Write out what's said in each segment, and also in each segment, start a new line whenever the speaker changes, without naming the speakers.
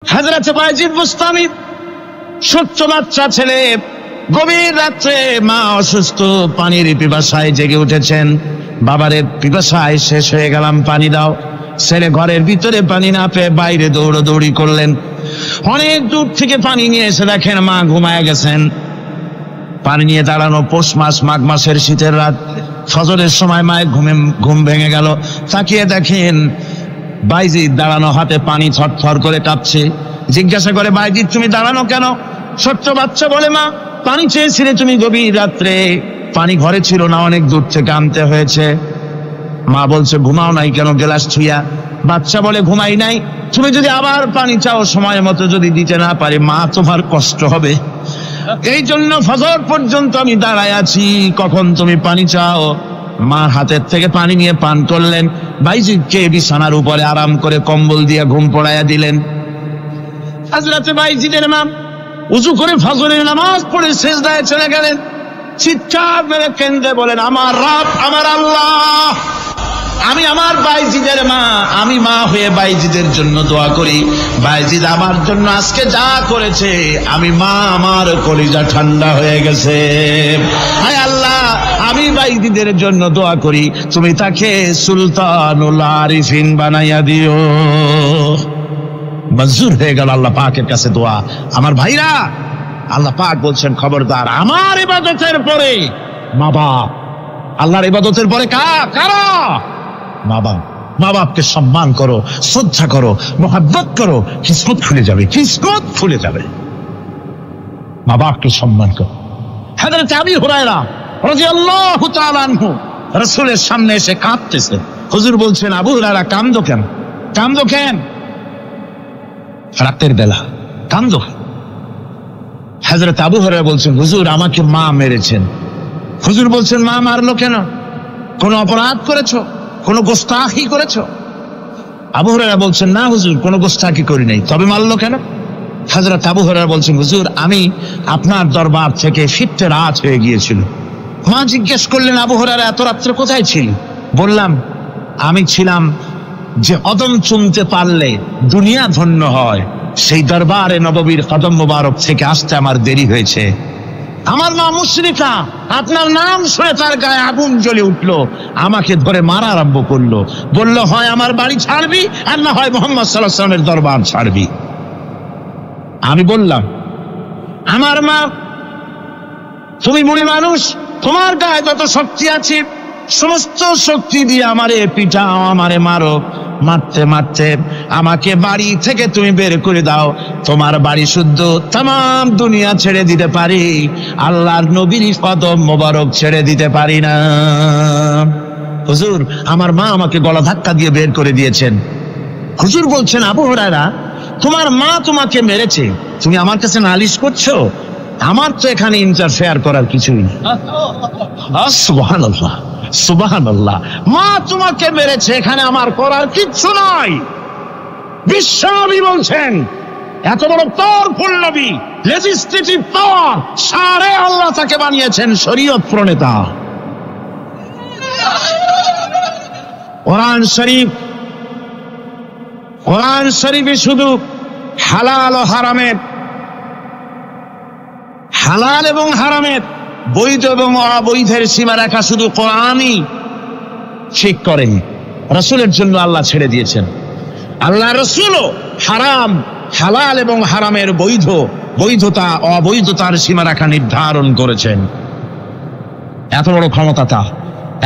হযরত বায়জিদ বুস্তামি ছোট্ট বাচ্চা ছেলে, গভীর রাত্রে মা অসুস্থ, পানির পিপাসায় জেগে উঠেছেন। বাবারে পিপাসায় শেষ হয়ে গেলাম, পানি দাও। ছেলে ঘরের ভিতরে পানি না পেয়ে বাইরে দৌড়াদৌড়ি করলেন। অনেক দূর থেকে পানি নিয়ে এসে দেখেন মা ঘুমায় গেছেন। পানি নিয়ে দাঁড়ানো পৌষ মাস, মাঘ মাসের শীতের রাত, ফজরের সময় মায়ের ঘুম ভেঙে গেল। তাকিয়ে দেখেন বাইজিদ দাঁড়ানো, হাতে পানি থরথর করে কাঁপছে। জিজ্ঞাসা করে, বাইজিদ তুমি দাঁড়ানো কেন? ছোট্ট বাচ্চা বলে, মা পানি চেয়েছিলে তুমি গভীর রাত্রে, পানি ঘরে ছিল না, অনেক দূর থেকে আনতে হয়েছে। মা বলছে, ঘুমাও নাই কেন গ্লাস ছুঁয়া? বাচ্চা বলে, ঘুমাই নাই। তুমি যদি আবার পানি চাও, সময় মতো যদি দিতে না পারি, মা তোমার কষ্ট হবে। এই জন্য ফজর পর্যন্ত আমি দাঁড়ায় আছি, কখন তুমি পানি চাও। মা হাতের থেকে পানি নিয়ে পান করলেন। বাইজিদকে বিছানার উপরে আরাম করে কম্বল দিয়ে ঘুম পড়াইয়া দিলেন। হযরত বাইজিদের মা উযু করে ফজরের নামাজ পড়ে সিজদায় চলে গেলেন। চিৎকার মেরে কেঁদে বলেন, আমার রব, আমার আল্লাহ, আমি আমার বাইজিদের মা, আমি মা হয়ে বাইজিদের জন্য দোয়া করি। বাইজিদ আমার জন্য আজকে যা করেছে, আমি মা, আমার কলিজা ঠান্ডা হয়ে গেছে। হায় আল্লাহ, আমি বাইজিদের জন্য দোয়া করি, তুমি তাকে সুলতানুল আরিফিন বানাইয়া দিও। মঞ্জুর হয়ে গেল আল্লাহ পাকের কাছে দোয়া। আমার ভাইরা, আল্লাহ পাক বলছেন, খবরদার আমার ইবাদতের পরে মা বাপ, আল্লাহর ইবাদতের পরে কারা? মা বাপ। মা বাপকে সম্মান করো, শ্রদ্ধা করো, মোহাব্বত করো, কিসমত খুলে যাবে, কিসমত খুলে যাবে। মা বাপকে সম্মান করো। হযরত আবু হুরায়রা রাদিয়াল্লাহু তাআলা আনহু রাসূলের সামনে এসে কাঁদতেছে। হুজুর বলছেন, আবু হুরায়রা কাঁদো কেন? কাঁদো কেন? রাতের বেলা কাঁদো। হযরত আবু হুরায়রা বলছেন, হুজুর আমাকে মা মেরেছেন। হুজুর বলছেন, মা মারলো কেন? কোন অপরাধ করেছো? কোন গোস্তাখি করেছো? আবু হুরায়রা বলছেন, না হুজুর, কোন গোস্তাখি করি নাই, তবে মারলো কেন? হযরত আবু হুরায়রা বলছেন, হুজুর আমি আপনার দরবার থেকে ফিরতে রাত হয়ে গিয়েছিল। মা জিজ্ঞেস করলেন, আবু হুরায়রা এত রাত্রে কোথায় ছিলি? বললাম, আমি ছিলাম যে কদম চুমতে পারলে দুনিয়া ধন্য হয়, সেই দরবারে নববীর কদম মোবারক থেকে আসতে আমার দেরি হয়েছে। আমার মা মুশরিকা, আপনার নাম শুনে তার গায়ে আগুন জ্বলে উঠলো, আমাকে ধরে মারা আরম্ভ করলো। বলল, হয় আমার বাড়ি ছাড়বি, আর না হয় মুহাম্মদ সাল্লাল্লাহু আলাইহি ওয়াসাল্লামের দরবার ছাড়বি। আমি বললাম, আমার মা, তুমি বুড়ি মানুষ, তোমার গায়ে যত শক্তি আছে সমস্ত শক্তি দিয়ে আমারে পিটাও, আমারে মারো। মারতে মারতে আমাকে বাড়ি থেকে তুমি বের করে দাও। তোমার বাড়ি শুদ্ধ, তাম দুনিয়া ছেড়ে দিতে পারি, আল্লাহর নবীর কদম মোবারক ছেড়ে দিতে পারি না। হুজুর আমার মা আমাকে গলা ধাক্কা দিয়ে বের করে দিয়েছেন। হুজুর বলছেন, আবু হুরায়রা তোমার মা তোমাকে মেরেছে, তুমি আমার কাছে নালিশ করছো? আমার তো এখানে ইন্টারফেয়ার করার কিছুই নেই। সুবহানাল্লাহ, সুবহানাল্লাহ, মা তোমাকে মেরেছে, এখানে আমার করার কিচ্ছু নাই। বিশ্বনবী বলছেন, এত বড় পাওয়ারফুল নবী, লেজিসলেটিভ পাওয়ার, সারে আল্লাহ তাকে বানিয়েছেন শরীয়ত প্রণেতা। কোরআন শরীফে শুধু হালাল ও হারামের, হালাল এবং হারামের, বৈধ এবং অবৈধের সীমারেখা শুধু কোরআনই ঠিক করেন, রাসূলের জন্য আল্লাহ ছেড়ে দিয়েছেন। আল্লাহ রাসূলও হারাম, হালাল এবং হারামের বৈধতা অবৈধতার সীমারেখা নির্ধারণ করেছেন। এত বড় ক্ষমতা তা,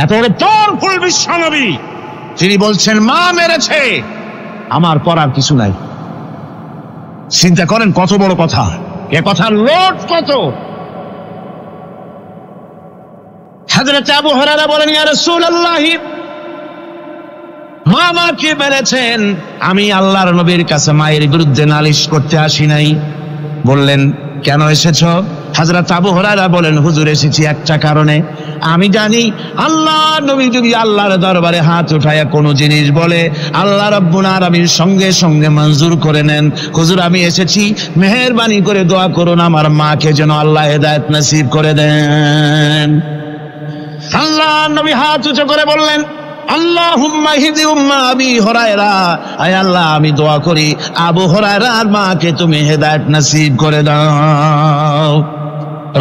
এত বড় পাওয়ারফুল বিশ্বনবী, তিনি বলছেন মা মেরেছে, আমার করার কিছু নাই। চিন্তা করেন কত বড় কথা, এ কথার লোড কত। হযরত আবু হুরায়রা বলেন, ইয়া রাসূলুল্লাহ, মা আমাকে মেরেছেন, আমি আল্লাহর নবীর কাছে মায়ের বিরুদ্ধে নালিশ করতে আসি নাই। বললেন, কেন এসেছো? হযরত আবু হুরায়রা বলেন, হুজুর এসেছি একটা কারণে, আমি জানি আল্লাহর নবী যদি আল্লাহর দরবারে হাত উঠায়া কোনো জিনিস বলে, আল্লাহ রাব্বুল আলামিন সঙ্গে সঙ্গে মঞ্জুর করে নেন। হুজুর আমি এসেছি, মেহেরবানি করে দোয়া করুন আমার মাকে যেন আল্লাহ হেদায়েত নসিব করে দেন। আল্লাহর নবী হাত উঁচু করে বললেন, আল্লাহুম্মা হিদি উম্মা আবি হুরায়রা, আয় আল্লাহ আমি দোয়া করি আবু হুরায়রার মাকে তুমি হেদায়েত নসিব করে দাও।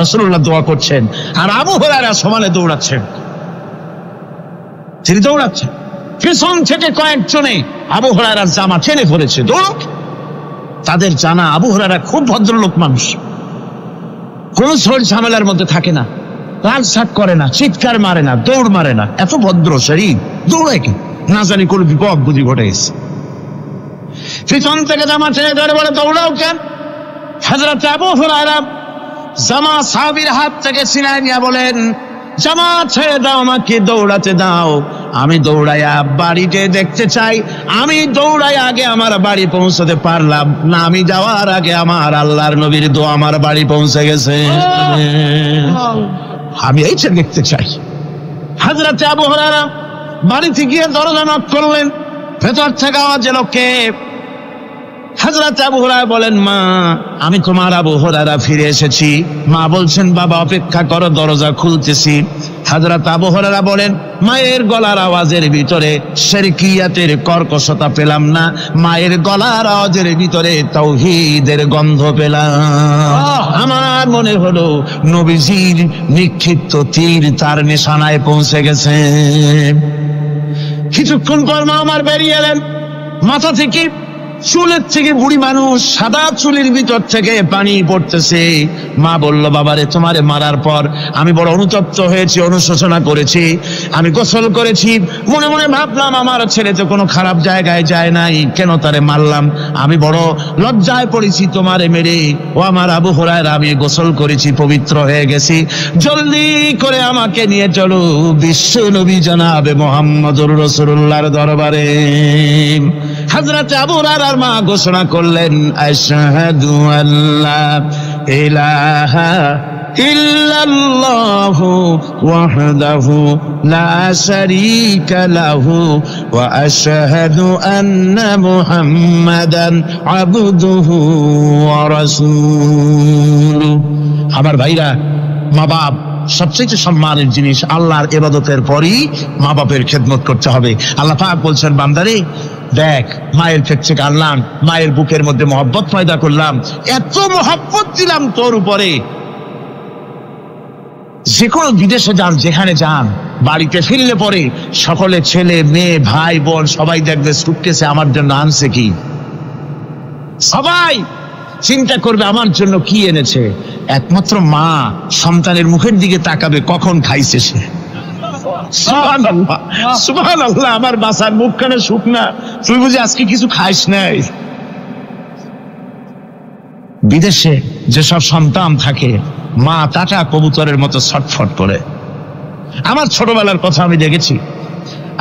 রাসূলুল্লাহ দোয়া করছেন আর আবু হুরায়রা সমানে দৌড়াচ্ছেন। তিনি দৌড়াচ্ছেন, পিছন থেকে কয়েকজনে আবু হুরায়রার জামা টেনে পড়েছে। দৌড়, তাদের জানা আবু হুরায়রা খুব ভদ্রলোক মানুষ, কোন ঝড় ঝামেলার মধ্যে থাকে না, রাগসাগ করে না, চিৎকার মারে না, দৌড় মারে না, এত ভদ্র শরীর, দৌড়ায় কি না জানি কোন বিপদ বুঝি ঘটে গেছে। পিছন থেকে জামা টেনে ধরে বলে দৌড়াও কেন? হযরত আবু হুরায়রা জামা সাহাবীর হাত থেকে ছিনায় নিয়ে বলেন, জামা ছেড়ে দাও, আমাকে দৌড়াতে দাও, আমি দৌড়াইয়া বাড়িতে দেখতে চাই, আমি দৌড়াই আগে আমার বাড়ি পৌঁছতে পারলাম না, আমি যাওয়ার আগে আমার আল্লাহর নবীর দোয়া আমার বাড়ি পৌঁছে গেছে, আমি এইটা দেখতে চাই। হযরত আবু হুরায়রা বাড়িতে গিয়ে দরজা নক করলেন, ভেতর থেকে আওয়াজ এলো কে? হযরত আবু হুরায়রা বলেন, মা আমি তোমার আবু হুরায়রা ফিরে এসেছি। মা বলছেন, বাবা অপেক্ষা করো, দরজা খুলতেছি। হযরত আবু হুরায়রা বলেন, মায়ের গলার আওয়াজের ভিতরে শিরকিয়াতের কর্কশতা পেলাম না, মায়ের গলার আওয়াজের ভিতরে তাওহীদের গন্ধ পেলাম। আমার মনে হলো নবীজির নিক্ষিপ্ত তীর তার নিশানায় পৌঁছে গেছে। কিছুক্ষণ পর মা আমার বেরিয়ে এলেন, মাথা থেকে চুলের থেকে বুড়ি মানুষ, সাদা চুলের ভিতর থেকে পানি পড়তেছে। মা বলল, বাবারে তোমারে মারার পর আমি বড় অনুতপ্ত হয়েছি, অনুশোচনা করেছি, আমি গোসল করেছি, মনে মনে ভাবলাম আমার ছেলে তো কোনো খারাপ জায়গায় যায় নাই, কেন তারে মারলাম, আমি বড় লজ্জায় পড়েছি তোমারে মেরে। ও আমার আবু হুরায়রা, আমি গোসল করেছি, পবিত্র হয়ে গেছি, জলদি করে আমাকে নিয়ে চলো বিশ্ব নবী জনাবে মুহাম্মদুর রাসূলুল্লাহর দরবারে। হযরত আবু হুরায়রা মা ঘোষণা করলেন, আশহাদু আল্লা ইলাহা ইল্লাল্লাহু ওয়াহদাহু লা শারীকা লাহু ওয়া আশহাদু আন্না মুহাম্মাদান আবদুহু ওয়া রাসূলুহু। আমার ভাইরা, মা বাপ সবচেয়ে সম্মানের জিনিস। আল্লাহর ইবাদতের পরই মা বাপের খেদমত করতে হবে। আল্লাহ পাক বলছেন, বান্দারে দেখ, মায়ের পেট থেকে আনলাম, মায়ের বুকের মধ্যে মহব্বত পয়দা করলাম, এত মহব্বত দিলাম তোর উপরে, যে কোনো বিদেশে যান, যেখানে যান, বাড়িতে ফিরলে পরে সকলে ছেলে মেয়ে ভাই বোন সবাই দেখবে সুটকেসে আমার জন্য আনছে কি, সবাই চিন্তা করবে আমার জন্য কি এনেছে। একমাত্র মা সন্তানের মুখের দিকে তাকাবে, কখন খাইছে সে। সুবহানাল্লাহ, সুবহানাল্লাহ, আমার বাসার মুখখানে শুকনা, তুই বুঝি আজকে কিছু খাইস নাই। বিদেশে যেসব সন্তান থাকে, মা টাটা কবুতরের মতো ছটফট করে। আমার ছোটবেলার কথা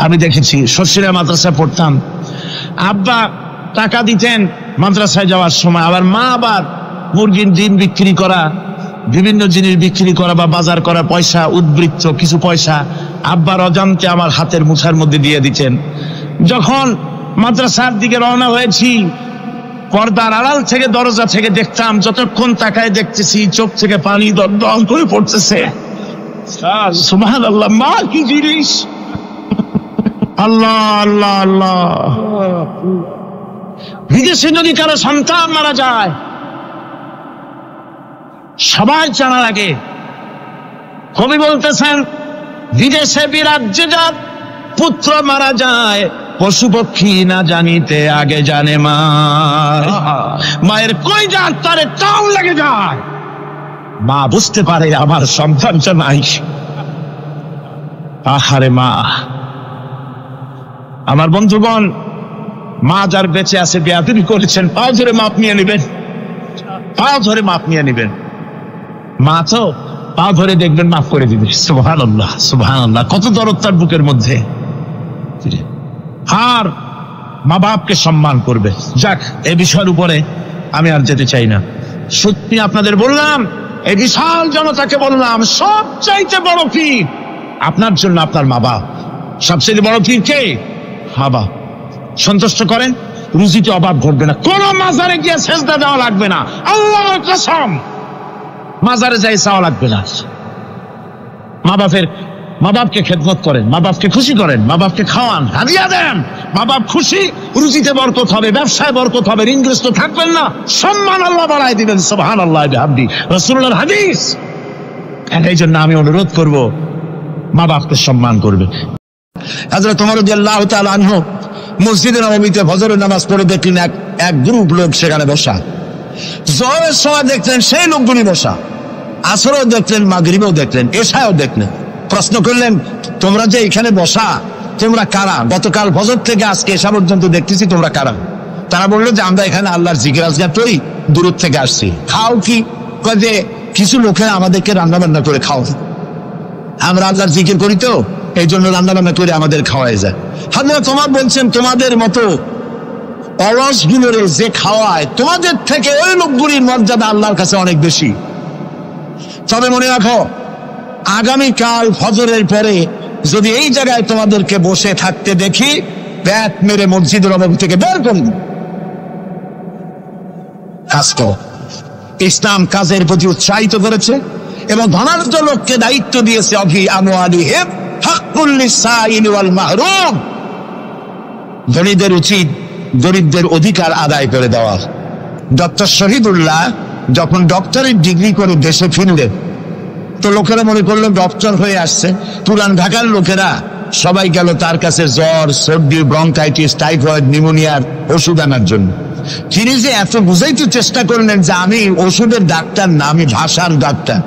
আমি দেখেছি, শশীরা মাদ্রাসায় পড়তাম, আব্বা টাকা দিতেন মাদ্রাসায় যাওয়ার সময়, আবার মা আবার মুরগির ডিম বিক্রি করা, বিভিন্ন জিনিস বিক্রি করা বা বাজার করা পয়সা, উদ্বৃত্ত কিছু পয়সা আব্বার অজান্তে আমার হাতের মুঠার মধ্যে দিয়ে দিতেন। যখন মাদ্রাসার দিকে রওনা হয়েছি, পর্দার আড়াল থেকে দরজা থেকে দেখতাম, যতক্ষণ তাকায় দেখতেছি চোখ থেকে পানি দল করে পড়তেছে। সুবহানাল্লাহ, মা কি জিনিস! আল্লাহ আল্লাহ আল্লাহ। বিদেশে যদি কারো সন্তান মারা যায়, সবাই জানার আগে কবি বলতেছেন, বিদেশে বিরাজ্যে যার পুত্র মারা যায়, পশু পক্ষী না জানিতে আগে জানে মা। মায়ের কই যার তারে টান লেগে যায়, মা বুঝতে পারে আমার সন্তানটা নাই। আহারে মা! আমার বন্ধুগণ, মা যার বেঁচে আছে, বেয়াদবি করেছেন, পাও ধরে মাপ নিয়ে নেবেন, পাও ধরে মাপ নিয়ে নেবেন। মা তো পা ধরে দেখবেন, মাফ করে দিবে। সুবহানাল্লাহ, সুবহানাল্লাহ, কত দরদ তার বুকের মধ্যে। আর মা বাপকে সম্মান করবে। যাক, এই বিষয়ের উপরে আমি আর যেতে চাই না। সত্যি আপনাদের বললাম, এই বিশাল জনতাকে বললাম, সবচাইতে বড় পীর আপনার জন্য আপনার মা বাপ। সবচেয়ে বড় পীর কে? মা বাপ। সন্তুষ্ট করেন, রুজিতে অভাব ঘটবে না, কোন মাজারে গিয়ে সেজদা দেওয়া লাগবে না, আল্লাহর কসম, মাজারে যাই চাওয়া লাগবে না। মা বাপের মা বাপকে খেদমত করেন, মা বাপকে খুশি করেন, মা বাপকে খাওয়ান, হাদিয়া দেন, মা বাপ খুশি, রুজিতে বরকত হবে, ব্যবসায় বরকত হবে, ঋণগ্রস্ত থাকবেন না, সম্মান আল্লাহ বাড়ায় দিবেন। সুবহানাল্লাহ বিহামদি, রাসূলুল্লাহর হাদিস। এই জন্য আমি অনুরোধ করব, মা বাপকে সম্মান করবে। হযরত ওমর রাদিয়াল্লাহু তাআলা আনহু মসজিদে নববীতে ফজরের নামাজ পড়ে দেখলেন এক গ্রুপ লোক সেখানে বসা। জোহরের সময় দেখলেন সেই লোকগুলি বসা, আসরও দেখলেন, মাগরিবেও দেখলেন, এশাও দেখলেন। প্রশ্ন করলেন, তোমরা যে এখানে বসা, তোমরা কারা? গতকাল ফজর থেকে আজকে এশা পর্যন্ত দেখতেছি, তোমরা কারা? তারা বললো যে আমরা এখানে আল্লাহর জিকির আজগার করি, দূর থেকে আসছি। খাও কি? যে কিছু লোকেরা আমাদেরকে রান্না বান্না করে খাও, আমরা আল্লাহর জিকির করি তো এই জন্য রান্না বান্না করে আমাদের খাওয়াই যায়। হযরত ওমর বলছেন, তোমাদের মতো অলসগুলোরে যে খাওয়ায়, তোমাদের থেকে ওই লোকগুলির মর্যাদা আল্লাহর কাছে অনেক বেশি। তবে মনে রাখো, আগামীকাল ফজরের পরে যদি এই জায়গায় তোমাদেরকে বসে থাকতে দেখি, ব্যাট মেরে মসজিদের নববী থেকে বের করুন। কাজ করো। ইসলাম কাজের প্রতি উৎসাহিত করেছে এবং ধনাঢ্য লোককে দায়িত্ব দিয়েছে, অফি আমওয়ালিহিম হাক্কুল লিসাইল ওয়াল মাহরুম। ধনীদের উচিত গরিবদের অধিকার আদায় করে দেওয়া। ডক্টর শহীদুল্লাহ যখন ডক্টরের ডিগ্রি করে দেশে ফিরলেন, তো লোকেরা মনে করলো ডক্টর হয়ে আসছে। পুরান ঢাকার লোকেরা সবাই গেল তার কাছে জ্বর, সর্দি, ব্রঙ্কাইটিস, টাইফয়েড, নিউমোনিয়ার ওষুধ আনার জন্য। তিনি যে এত বুঝাইতে চেষ্টা করলেন যে আমি ওষুধের ডাক্তার না, আমি ভাষার ডাক্তার।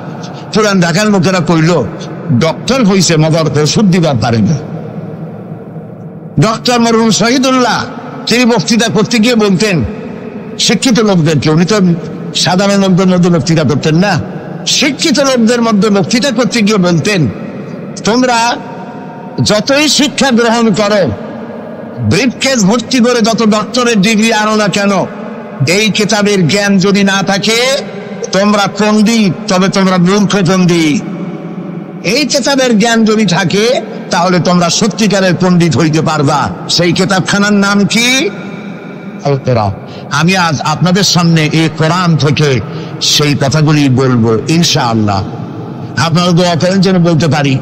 পুরান ঢাকার লোকেরা কইল, ডক্টর হইছে মগর ওষুধ দিবার পারে না। ডক্টর মরহুম শহীদুল্লাহ তিনি বক্তৃতা করতে গিয়ে বলতেন শিক্ষিত লোকদেরকে, উনি তো সাধারণ লোকদের মধ্যে বক্তৃতা করতেন না, শিক্ষিত লোকদের মধ্যে বক্তৃতা করতে গিয়ে বলতেন, তোমরা যতই শিক্ষা গ্রহণ করো, ব্রিফকেস ভর্তি করে যত ডক্টরের ডিগ্রি আনো না কেন, এই কিতাবের জ্ঞান যদি না থাকে তোমরা পণ্ডিত, তবে তোমরা মূর্খ পণ্ডিত। এই কিতাবের জ্ঞান যদি থাকে তাহলে তোমরা সত্যিকারের পণ্ডিত হইতে পারবা। সেই কিতাবখানার নাম কি? আল কোরআন। আমি আজ আপনাদের সামনে এই কোরআন থেকে সেই কথাগুলি বলবো ইনশাআল্লাহ। আপনারা দোয়া করেন যেন বলতে পারি।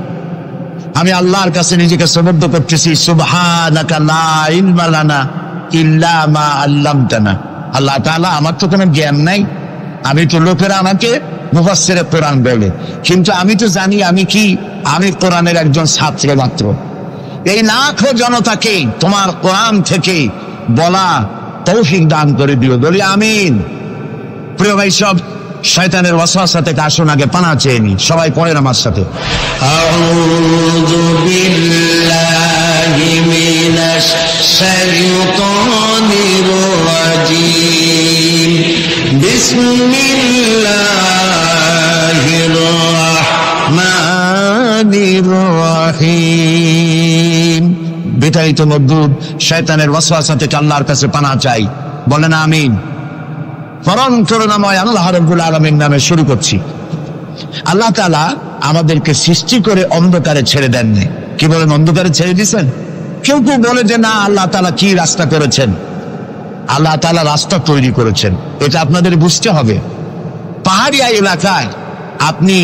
আমি আল্লাহর কাছে নিজেকে সমর্থ করতেছি, সুবহানাকা লা ইলমা লানা ইল্লা মা আল্লামতানা। আল্লাহ তাআলা, আমার তো কোনো জ্ঞান নাই, আমি তো লোকেরা আমাকে মুফাসসিরে কোরআন বলে, কিন্তু আমি তো জানি আমি কি, আমি কোরআনের একজন ছাত্র মাত্র। এই লাখো জনতাকে তোমার কোরআন থেকে বলা তৌফিক দান করে দিও, বলি আমিন। প্রিয় ভাই সব, শয়তানের ওয়াসওয়াসা থেকে আসুন আগে পানা চেয়ে নি। সবাই পড়েন আমার সাথে, আউযু বিল্লাহি মিনাশ শাইতানির রাজীম, বিসমিল্লাহির রাহমানির রাহিম। বিতাড়িত মজদুর শয়তানের ওয়াসওয়াসা থেকে আল্লাহর কাছে পানা চাই, বলেন আমিন। পরম করুণাময় আল্লাহ রাব্বুল আলামিন নামে শুরু করছি। আল্লাহ তাআলা আমাদেরকে সৃষ্টি করে অন্ধকারে ছেড়ে দেননি। কি বলেন, অন্ধকারে ছেড়ে দিয়েছেন? কেউ কেউ বলে যে না, আল্লাহ তাআলা কি রাস্তা করেছেন? আল্লাহ তাআলা রাস্তা তৈরি করেছেন, এটা আপনাদের বুঝতে হবে। পাহাড়িয়া এলাকায় আপনি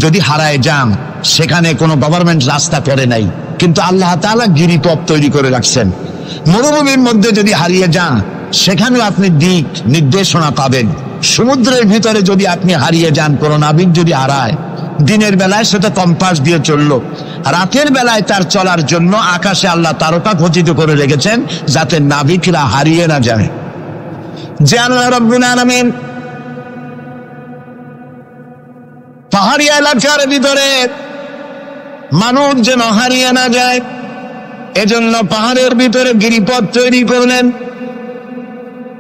যদি হারায় যান, সেখানে কোনো গভর্নমেন্ট রাস্তা করে নাই, কিন্তু আল্লাহ তাআলা গিরিপথ তৈরি করে রাখছেন। মরুভূমির মধ্যে যদি হারিয়ে যান, সেখানেও আপনি দিক নির্দেশনা পাবেন। সমুদ্রের ভিতরে যদি আপনি হারিয়ে যান, কোনো নাবিক যদি হারায়, দিনের বেলায় সেটা কম্পাস দিয়ে চললো, রাতের বেলায় তার চলার জন্য আকাশে আল্লাহ তারকা খচিত করে রেখেছেন, যাতে নাবিকরা হারিয়ে না যায়। যে আল্লাহ রাব্বুল আলামিন পাহাড়ি এলাকার ভিতরে মানুষ যেন হারিয়ে না যায়, এজন্য পাহাড়ের ভিতরে গিরিপথ তৈরি করলেন।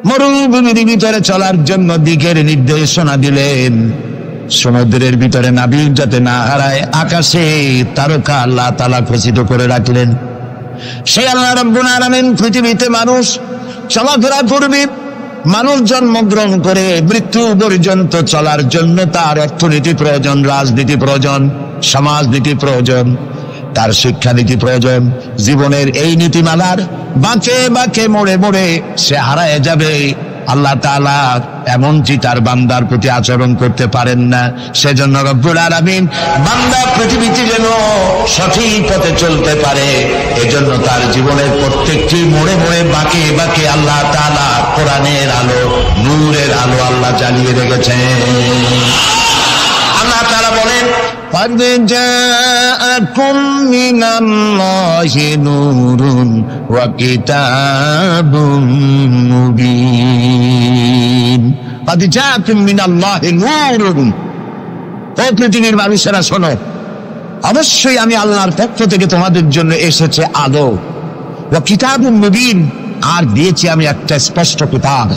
মরুভূমির ভিতরে চলার জন্য দিকের নির্দেশনা দিলেন। সমুদ্রের ভিতরে নাবিক যাতে না হারায়, আকাশে তারকা আল্লাহ তাআলা খচিত করে রাখলেন। সেই আল্লাহ রাব্বুল আলামিন পৃথিবীতে মানুষ চলাফেরা করবে, মানুষ জন্মগ্রহণ করে মৃত্যু পর্যন্ত চলার জন্য তার অর্থনীতি প্রয়োজন, রাজনীতি প্রয়োজন, সমাজনীতি প্রয়োজন, তার শিক্ষানীতি প্রয়োজন। জীবনের এই নীতিমালার বাঁকে বাঁকে মোড়ে মোড়ে সে হারায় যাবে। আল্লাহ তাআলা এমনটি তার বান্দার প্রতি আচরণ করতে পারেন না। সেজন্য রব্বুল আলামিন বান্দা পৃথিবীতে যেন সঠিক পথে চলতে পারে, এজন্য তার জীবনের প্রত্যেকটি মোড়ে মোড়ে বাঁকে বাঁকে আল্লাহ তাআলা কোরআনের আলো, নূরের আলো আল্লাহ জ্বালিয়ে রেখেছেন। আল্লাহ তাআলা বলেন, قد جاءكم من الله نور وكتاب مبين قد جاءكم من الله نور। ও পৃথিবীর মানুষেরা শোনো, অবশ্যই আমি আল্লাহর পক্ষ থেকে তোমাদের জন্য এসেছে আলো, ওয়া কিতাবুম মুবিন, আর দিয়েছি আমি একটা স্পষ্ট কিতাব,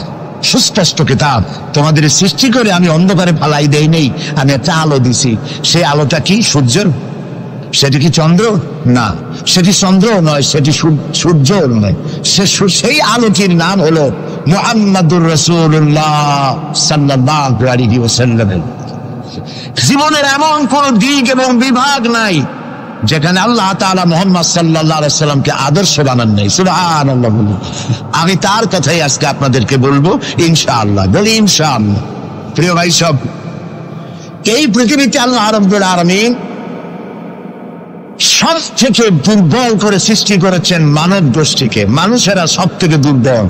সুস্পষ্ট কিতাব। তোমাদের সৃষ্টি করে আমি অন্ধকারে ফালাই দেই নেই, আমি একটা আলো দিছি। সেই আলোটা কি? সূর্য? সেটি কি চন্দ্র? না, সেটি চন্দ্র নয়, সেটি সূর্য নয়। সেই আলোটির নাম হলো মুহাম্মাদুর রাসূলুল্লাহ সাল্লাল্লাহু আলাইহি ওয়াসাল্লাম। জীবনের এমন কোন দিক এবং বিভাগ নাই যেখানে আল্লাহ তাআলা মুহাম্মদ সাল্লাল্লাহু আলাইহি সাল্লামকে আদর্শ বানান নাই। সুবহানাল্লাহ। আমি তার কথাই আজকে আপনাদেরকে বলবো ইনশাআল্লাহ। বলি ইনশাআল্লাহ। প্রিয় ভাই সব, এই পৃথিবীতে আল্লাহ রাব্বুল আলামিন সব থেকে দুর্বল করে সৃষ্টি করেছেন মানব গোষ্ঠীকে। মানুষেরা সব থেকে দুর্বল।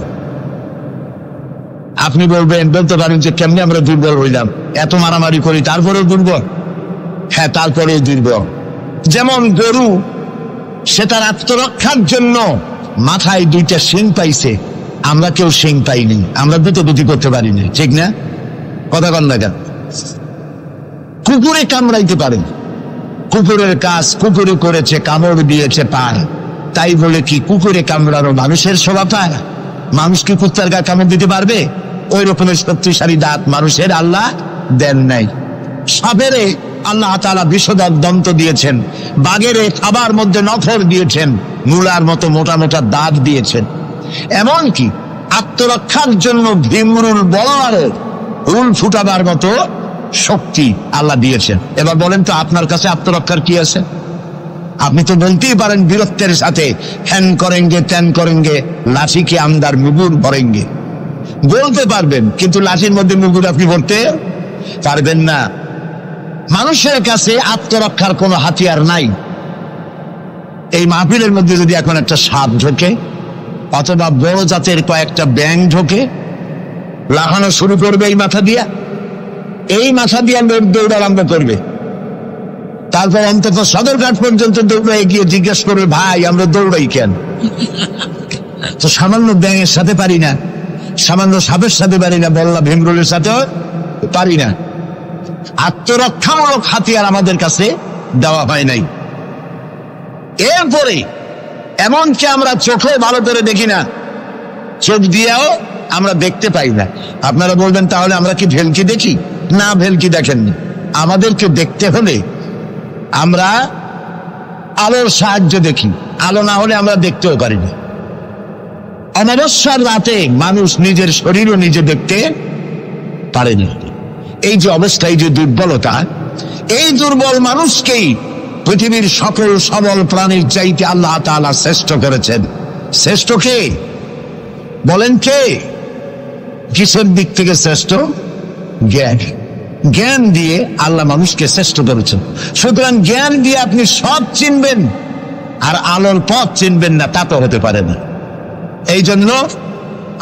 আপনি বলতে পারেন যে কেমনি আমরা দুর্বল হইলাম, এত মারামারি করি তারপরেও দুর্বল? হ্যাঁ, তারপরেও দুর্বল। যেমন গরু, সে তার আত্মরক্ষার জন্য মাথায় দুইটা শিং পাইছে, আমরা কেউ শিং পাইনি, আমরা দুটি করতে পারিনি, ঠিক না? কথা কন না কেন? কুকুরে কামড়াইতে পারে, কুকুরের কাজ কুকুরে করেছে, কামড় দিয়েছে পায়, তাই বলে কি কুকুরে কামড়ানো মানুষের শোভা পায়? মানুষ কি কুত্তার গায়ে কামড় দিতে পারবে? ওই রকমের শক্তিশালী দাঁত মানুষের আল্লাহ দেন নাই। সাপেরে আল্লাহ তাআলা বিষধর দন্ত দিয়েছেন, বাঘেরে খাবার মধ্যে নখর দিয়েছেন, মূলার মতো মোটা মোটা দাঁত দিয়েছেন। এমনকি আত্মরক্ষার জন্য ভীমরুল বলারের রুল ফুটাবার মতো শক্তি আল্লাহ দিয়েছেন। এবার বলেন তো, আপনার কাছে আত্মরক্ষার কি আছে? আপনি তো বলতেই পারেন বীরত্বের সাথে, হ্যান করেঙ্গে ত্যান করেঙ্গে, লাঠি কে আমদার মুগুর ভরেঙ্গে, বলতে পারবেন, কিন্তু লাঠির মধ্যে মুগুর আপনি বলতে পারবেন না। মানুষের কাছে আত্মরক্ষার কোনো হাতিয়ার নাই। এই মাহফিলের মধ্যে যদি এখন একটা সাপ ঢোকে অথবা বড় জাতের কয়েকটা ব্যাঙ ঢোকে, লাফানো শুরু করবে এই মাথা দিয়া, এই মাথা দিয়া লোক দৌড় আরম্ভ করবে। তারপর অন্তত সদরঘাট পর্যন্ত দৌড়ে গিয়ে জিজ্ঞেস করবে, ভাই আমরা দৌড়াই কেন? তো সামান্য ব্যাঙের সাথে পারি না, সামান্য সাপের সাথে পারি না, বললা ভীমরুলের সাথেও পারি না। আত্মরক্ষামূলক হাতিয়ার আমাদের কাছে দেওয়া হয় নাই। এরপরে এমনকি আমরা চোখে ভালো করে দেখি না, চোখ দিয়েও আমরা দেখতে পাই না। আপনারা বলবেন তাহলে আমরা কি ভেলকি দেখি? না, ভেলকি দেখেননি। আমাদেরকে দেখতে হলে আমরা আলোর সাহায্য দেখি, আলো না হলে আমরা দেখতেও পারি না। অমাবস্যার রাতে মানুষ নিজের শরীরও নিজে দেখতে পারে না। এই যে অবস্থা, এই যে দুর্বলতা, এই দুর্বল মানুষকেই পৃথিবীর সকল সবল প্রাণীর চাইতে আল্লাহ তাআলা শ্রেষ্ঠ করেছেন। শ্রেষ্ঠ কে? বলেন কে? কিসের দিক থেকে শ্রেষ্ঠ? জ্ঞান। জ্ঞান দিয়ে আল্লাহ মানুষকে শ্রেষ্ঠ করেছেন। সুতরাং জ্ঞান দিয়ে আপনি সব চিনবেন, আর আলোর পথ চিনবেন না, তা তো হতে পারে না। এই জন্য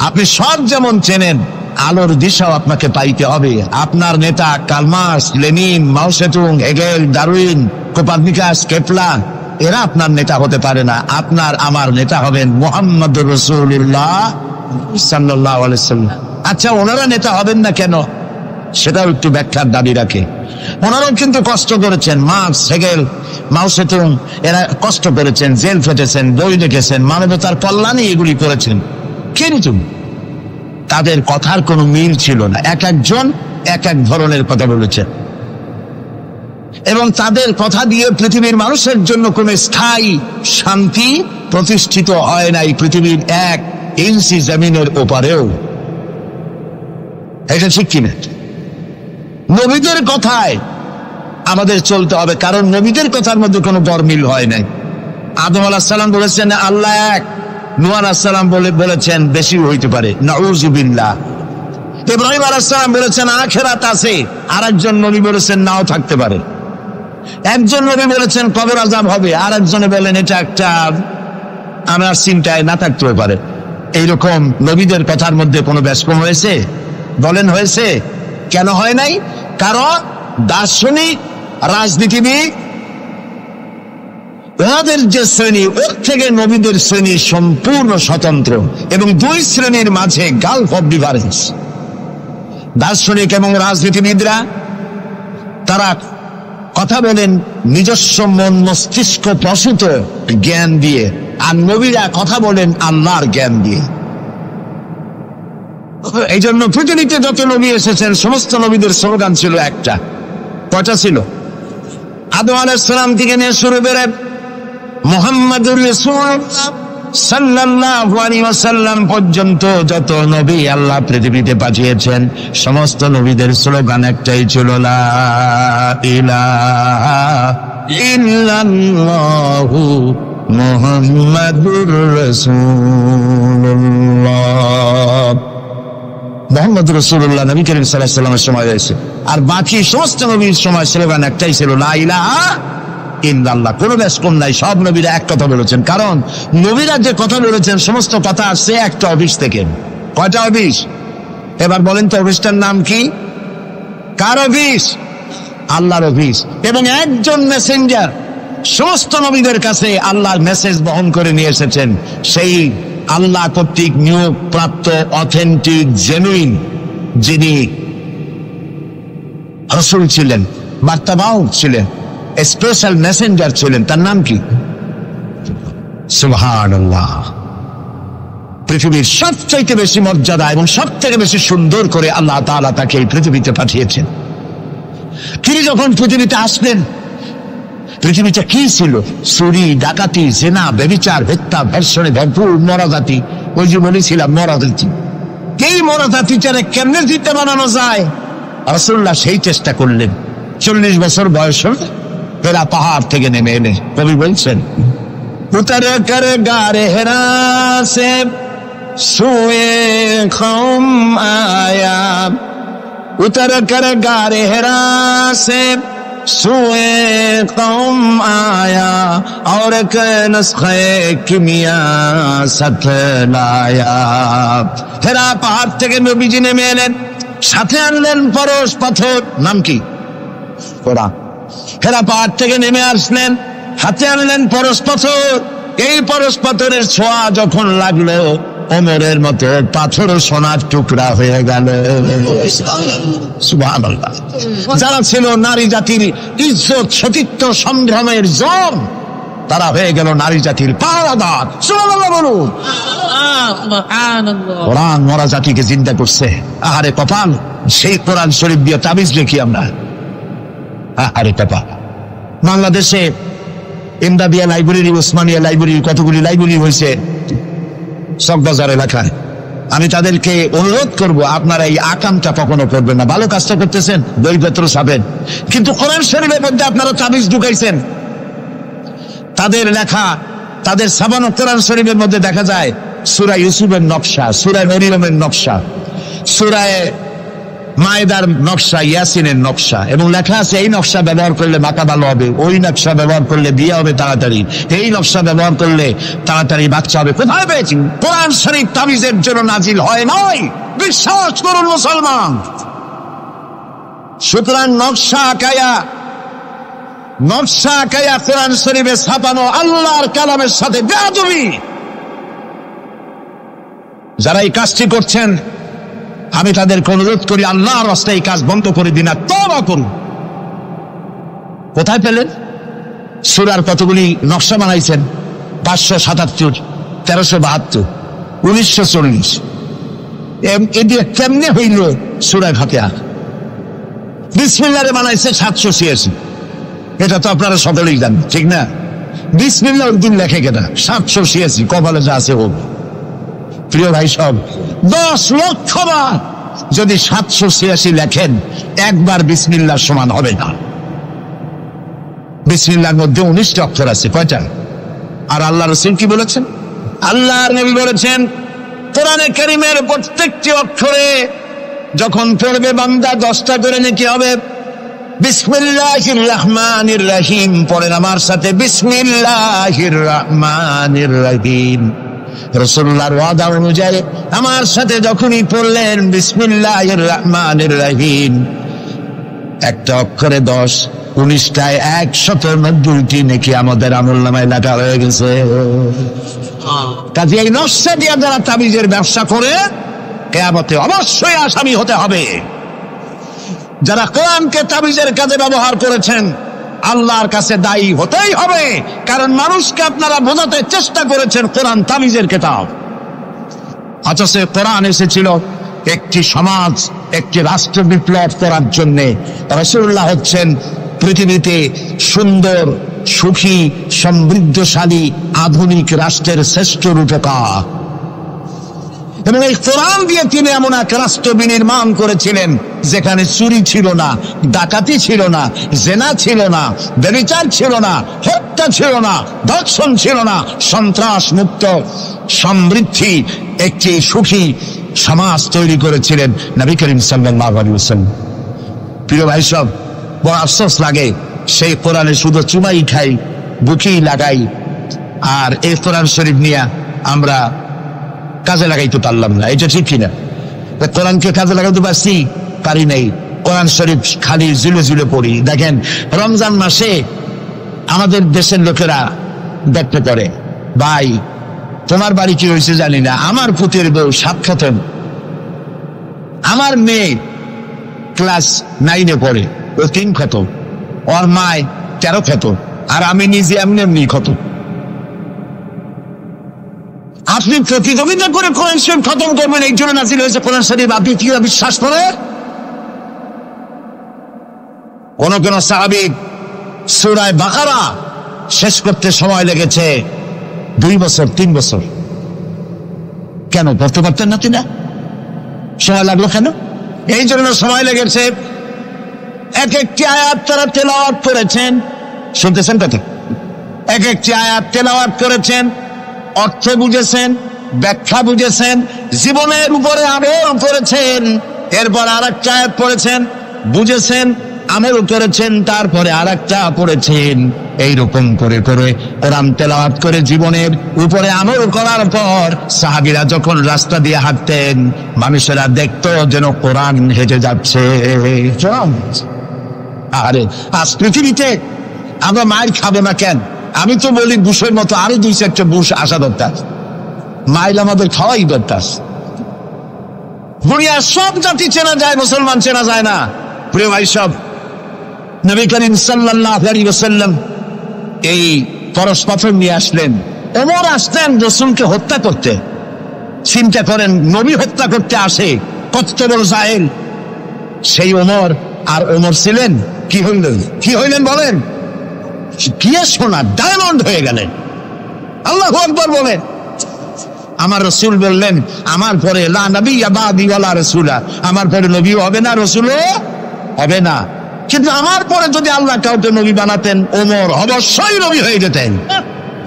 আপনি সব যেমন চেনেন, আলোর দিশাও আপনাকে পাইতে হবে। আপনার নেতা Karl Marx, Lenin, Mao Tsetung, Hegel, Darwin, Copernicus, Kepler, এরা আপনার নেতা হতে পারে না। আপনার আমার নেতা হবেন মুহাম্মদুর রাসূলুল্লাহ সাল্লাল্লাহু আলাইহি ওয়াসাল্লাম। আচ্ছা, ওনারা নেতা হবেন না কেন? সেটাও একটু ব্যাখ্যার দাবি রাখে। ওনারাও কিন্তু কষ্ট করেছেন। মার্কস, হেগেল, মাও সেতুং, এরা কষ্ট করেছেন, জেল খেটেছেন, বই লিখেছেন, মানবতার কল্যাণে এগুলি করেছেন, কিন্তু তাদের কথার কোনো মিল ছিল না। এক একজন এক এক ধরনের কথা বলেছেন, এবং তাদের কথা দিয়ে পৃথিবীর মানুষের জন্য কোনো স্থায়ী শান্তি প্রতিষ্ঠিত হয় নাই পৃথিবীর এক ইঞ্চি জমিনের ওপারেও। এটা ঠিক কিনা? নবীদের কথায় আমাদের চলতে হবে, কারণ নবীদের কথার মধ্যে কোনো গরমিল হয় নাই। আদম আলাইহিস সালাম বলেছেন আল্লাহ এক, নূহ আলাইহিস সালাম বলেছেন বেশি হইতে পারে, নাউযুবিল্লাহ। ইব্রাহিম আলাইহিস সালাম বলেছেন আখিরাত আছে, আর একজন নবী বলেছেন নাও থাকতে পারে। একজন নবী বলেছেন কবর আযাব হবে, আর একজনে বলেন এটা একটা আমার চিন্তায় না থাকতেও পারে। এইরকম নবীদের কথার মধ্যে কোনো ব্যস্কম হয়েছে? বলেন হয়েছে? কেন হয় নাই? কারণ দার্শনিক, রাজনীতিবিদ, ওদের যে শ্রেণী, ওর থেকে নবীদের শ্রেণী সম্পূর্ণ স্বতন্ত্র, এবং দুই শ্রেণীর মাঝে গালফ অফ ডিফারেন্স। দার্শনিক এবং রাজনীতিবিদরা তারা কথা বলেন নিজস্ব মন মস্তিষ্ক প্রসূত জ্ঞান দিয়ে, আর নবীরা কথা বলেন আল্লাহর জ্ঞান দিয়ে। এই জন্য পৃথিবীতে যত নবী এসেছেন সমস্ত নবীদের স্লোগান ছিল একটা। কয়টা ছিল? আদম আলাইহিস সালাম থেকে নিয়ে শুরু করে মুহাম্মাদুর রাসূলুল্লাহ সাল্লাল্লাহু আলাইহি ওয়াসাল্লাম পর্যন্ত যত নবী আল্লাহ পৃথিবীতে পাঠিয়েছেন সমস্ত নবীদের স্লোগান একটাই ছিল, লা ইলাহা ইল্লাল্লাহু মুহাম্মাদুর রাসূলুল্লাহ। মুহাম্মাদুর রাসূলুল্লাহ নবী করিম সাল্লাল্লাহু আলাইহি ওয়াসাল্লামের সময় হয়েছে, আর বাকি সমস্ত নবীর সময় স্লোগান একটাই ছিল, লা ইলাহা ইল্লাল্লাহ। কোনো ব্যস্কম নাই, সব নবীরা এক কথা বলেছেন। কারণ নবীরা যে কথা বলেছেন সমস্ত কথা আসছে একটা অফিস থেকে। কয়টা অফিস? এবার বলেন তো অফিসটার নাম কি? কার অফিস? আল্লাহর অফিস। এবং একজন মেসেঞ্জার সমস্ত নবীদের কাছে আল্লাহর মেসেজ বহন করে নিয়ে এসেছেন, সেই আল্লাহ কর্তৃক নিয়োগ প্রাপ্ত অথেন্টিক জেনুইন যিনি রাসূল ছিলেন, বার্তাবাহক ছিলেন, স্পেশাল মেসেঞ্জার ছিলেন, তার নাম কি? সুবহানাল্লাহ। পৃথিবীর সবচাইতে বেশি মর্যাদা এবং সব থেকে বেশি সুন্দর করে আল্লাহ তাআলা তাকে এই পৃথিবীতে পাঠিয়েছেন। তিনি যখন পৃথিবীতে আসলেন পৃথিবীটা কি ছিল? চুরি, ডাকাতি, জেনা, ব্যভিচার, হত্যা, ধর্ষণে ভরপুর মরাজাতি। ওই যে বলেছিলাম মরাজাতি, এই মরাজাতিটারে কেমনে জিতে বানানো যায় রাসূলুল্লাহ সেই চেষ্টা করলেন। 40 বছর বয়স ফেরা পাহাড় থেকে নেমে এলে কবি বলছেন, উতর কর গারে হেরা সে সুয়ে কওম আয়া, উতর কর গারে হেরা সে সুয়ে কওম আয়া, और एक नुस्खे किमिया साथ लाया। হেরা পাহাড় থেকে নবীজি নেমে এলেন, সাথে আনলেন পরশ পাথর। নাম কি? কোরআন। হেরা পাহাড় থেকে নেমে আসলেন, হাতে আনলেন পরশ পাথর। এই পরশ পাথরের ছোঁয়া যখন লাগলো ওমরের মতো পাথর সোনার টুকরা হয়ে গেল। সুবহানাল্লাহ। যারা ছিল নারী জাতির ইজ্জত, সতীত্ব, সংগ্রামের জম, তারা হয়ে গেল নারী জাতির পাহারাদার। সুবহানাল্লাহ বলুন। কোরআন মরা জাতিকে জিন্দা করছে। আহারে কপাল, সেই কোরআন শরীফ দিয়ে তাবিজ রেখি আমরা। আরে কপাল। বাংলাদেশে এমদাদিয়া লাইব্রেরি, ওসমানিয়া লাইব্রেরি, কতগুলি লাইব্রেরি হয়েছে চকবাজার এলাকায়। আমি তাদেরকে অনুরোধ করব আপনারা এই আকামটা কখনো করবেন না। ভালো কাজটা করতেছেন, বইপত্র ছাপেন, কিন্তু কোরআন শরীফের মধ্যে আপনারা তাবিজ ঢুকাইছেন। তাদের লেখা, তাদের ছাপানো কোরআন শরীফের মধ্যে দেখা যায় সূরা ইউসুফের নকশা, সূরা মরিয়মের নকশা, সূরা মায়েদার নকশা, ইয়াসিনের নকশা, এবং লেখা আছে এই নকশা ব্যবহার করলে মাথা ভালো হবে, ওই নকশা ব্যবহার করলে বিয়ে হবে তাড়াতাড়ি, এই নকশা ব্যবহার করলে তাড়াতাড়ি বাচ্চা হবে। কোথায় পেয়েছি? কোরআন শরীফ তাবিজের জন্য নাজিল হয় নয়, বিশ্বাস করুন মুসলমান। সুতরাং নকশা আঁকায়া কোরআন শরীফে ছাপানো আল্লাহর কালামের সাথে বেয়াদবি। যারা এই কাজটি করছেন আমি তাদেরকে অনুরোধ করি আল্লাহর রাস্তায় এই কাজ বন্ধ করে দিন, তওবা করুন। কোথায় পেলেন? সূরার কতগুলি নকশা বানাইছেন, 577, 1372, 1940। এদিকে কেমনে হইল সূরা ফাতিহা? বিসমিল্লাহরে বানাইছে 786। এটা তো আপনারা সকলেই জানেন, ঠিক না? বিসমিল্লাহ উদ্দিন লেখে কেনা 786, কপালে যা আছে হোক। প্রিয় ভাই সব, 10 লক্ষ বার যদি 786 লেখেন, একবার বিসমিল্লাহ সমান হবে না। বিসমিল্লাহর মধ্যে 19টা অক্ষর আছে। কয়টা? আর আল্লাহ রাসূল কি বলেছেন? আল্লাহর নবী বলেছেন কোরআনে কারীমের প্রত্যেকটি অক্ষরে যখন পড়বে বান্দা 10টা করে নেকি হবে। বিসমিল্লাহির রহমানির রহিম পড়েন আমার সাথে, বিসমিল্লাহির রহমানির রহিম। রাসূলুল্লাহর ওয়াদা অনুযায়ী আমার সাথে যখনই পড়লেন বিসমিল্লাহির রহমানির রহিম, একটা অক্ষরে 10, 19টায় 190টি নেকি আমাদের আমলনামায় লেখা হয়ে গেছে। কাজে এই নকশা দিয়ে যারা তাবিজের ব্যবসা করে কিয়ামতে অবশ্যই আসামি হতে হবে। যারা কোরআনকে তাবিজের কাজে ব্যবহার করেছেন আল্লাহর কাছে দায়ী হতেই হবে, কারণ মানুষকে আপনারা বোঝাতে চেষ্টা করেছেন কোরআন তাবিজের কিতাব। অথচ কোরআন এসেছিল একটি সমাজ, একটি রাষ্ট্র বিপ্লব করার জন্য। রাসূলুল্লাহ হচ্ছেন পৃথিবীতে সুন্দর, সুখী, সমৃদ্ধশালী আধুনিক রাষ্ট্রের শ্রেষ্ঠ রূপকার, এবং এই কোরআন দিয়ে তিনি এমন এক রাষ্ট্র বিনির্মাণ করেছিলেন যেখানে চুরি ছিল না, ডাকাতি ছিল না, জেনা ছিল না, ব্যভিচার ছিল না, হত্যা ছিল না, ধর্ষণ ছিল না, সন্ত্রাস মুক্ত সমৃদ্ধি একটি সুখী সমাজ তৈরি করেছিলেন নবী করিম সাল্লাল্লাহু আলাইহি ওয়াসাল্লাম। প্রিয় ভাই সব, বড় আফসোস লাগে সেই কোরআনে শুধু চুমাই খাই, বুকেই লাগাই, আর এই কোরআন শরীফ নিয়ে আমরা কাজে লাগাইতে পারলাম না। এটা ঠিক কিনা? কোরআনকে কাজে লাগাইতে পারছি? পারি নাই। কোরআন শরীফ খালি ঝুলে ঝুলে পড়ি। দেখেন রমজান মাসে আমাদের দেশের লোকেরা দেখতে করে, ভাই তোমার বাড়ি কি হয়েছে জানি না, আমার পুতের বউ 7 খতম, আমার মেয়ে ক্লাস 9-এ পড়ে, ও 3 খতম, ওর মায় 13 খতম, আর আমি নিজে এমনি খতম। আপনি প্রতিযোগিতা করে কোরআন শরীফ খতম করবেন, এই জন্য নাযিল হয়েছে কোরআন শরীফ, আপনি কি বিশ্বাস করেন? কোন কোন সাহাবী সূরা বাকারা শেষ করতে সময় লেগেছে 2 বছর 3 বছর। কেন পড়তে পারতেন না তিনি? সময় লাগলো কেন? এই জন্য সময় লেগেছে, এক একটি আয়াত তারা তেলাওয়াত করেছেন। শুনতেছেন কথা? এক একটি আয়াত তেলাওয়াত করেছেন, অর্থ বুঝেছেন, ব্যাখ্যা বুঝেছেন, জীবনের উপরে আমল করেছেন, এরপর আরেকটা আয়াত পড়েছেন, বুঝেছেন, আমল করেছেন, তারপরে আরেকটা পড়েছেন। এইরকম করে করে কোরআন তেলাওয়াত করে জীবনের উপরে আমল করার পর সাহাবীরা যখন রাস্তা দিয়ে হাঁটতেন, মানুষেরা দেখতো যেন কোরআন হেঁটে যাচ্ছে। আরে আজ পৃথিবীতে আমরা মাইর খাবো না কেন? আমি তো বলি বুশের মতো আরো 2-4টা বুশ আসা দরকার, মাইল আমাদের খাওয়াই দরকার। দুনিয়ার সব জাতি চেনা যায়, মুসলমান চেনা যায় না। প্রিয় ভাই সব, নবী করিম সাল্লাল্লাহু আলাইহি ওয়াসাল্লাম এই পরশ পাথর নিয়ে আসলেন। ওমর আসলেন রাসূলকে হত্যা করতে। চিন্তা করেন, নবী হত্যা করতে আসে, কত বড় জাহেল সেই ওমর। আর ওমর ছিলেন কি হইলেন বলেন? গিয়ে সোনা ডায়মন্ড হয়ে গেলেন। আল্লাহু আকবার বলেন। আমার রাসূল বললেন, আমার পরে লা নবিয়্যা বাদি ওয়ালা রাসূলা, আমার পরে নবী হবে না, রাসূলও হবে না। কিন্তু আমার পরে যদি আল্লাহ কাউকে নবী বানাতেন, ওমর অবশ্যই নবী হয়ে যেতেন।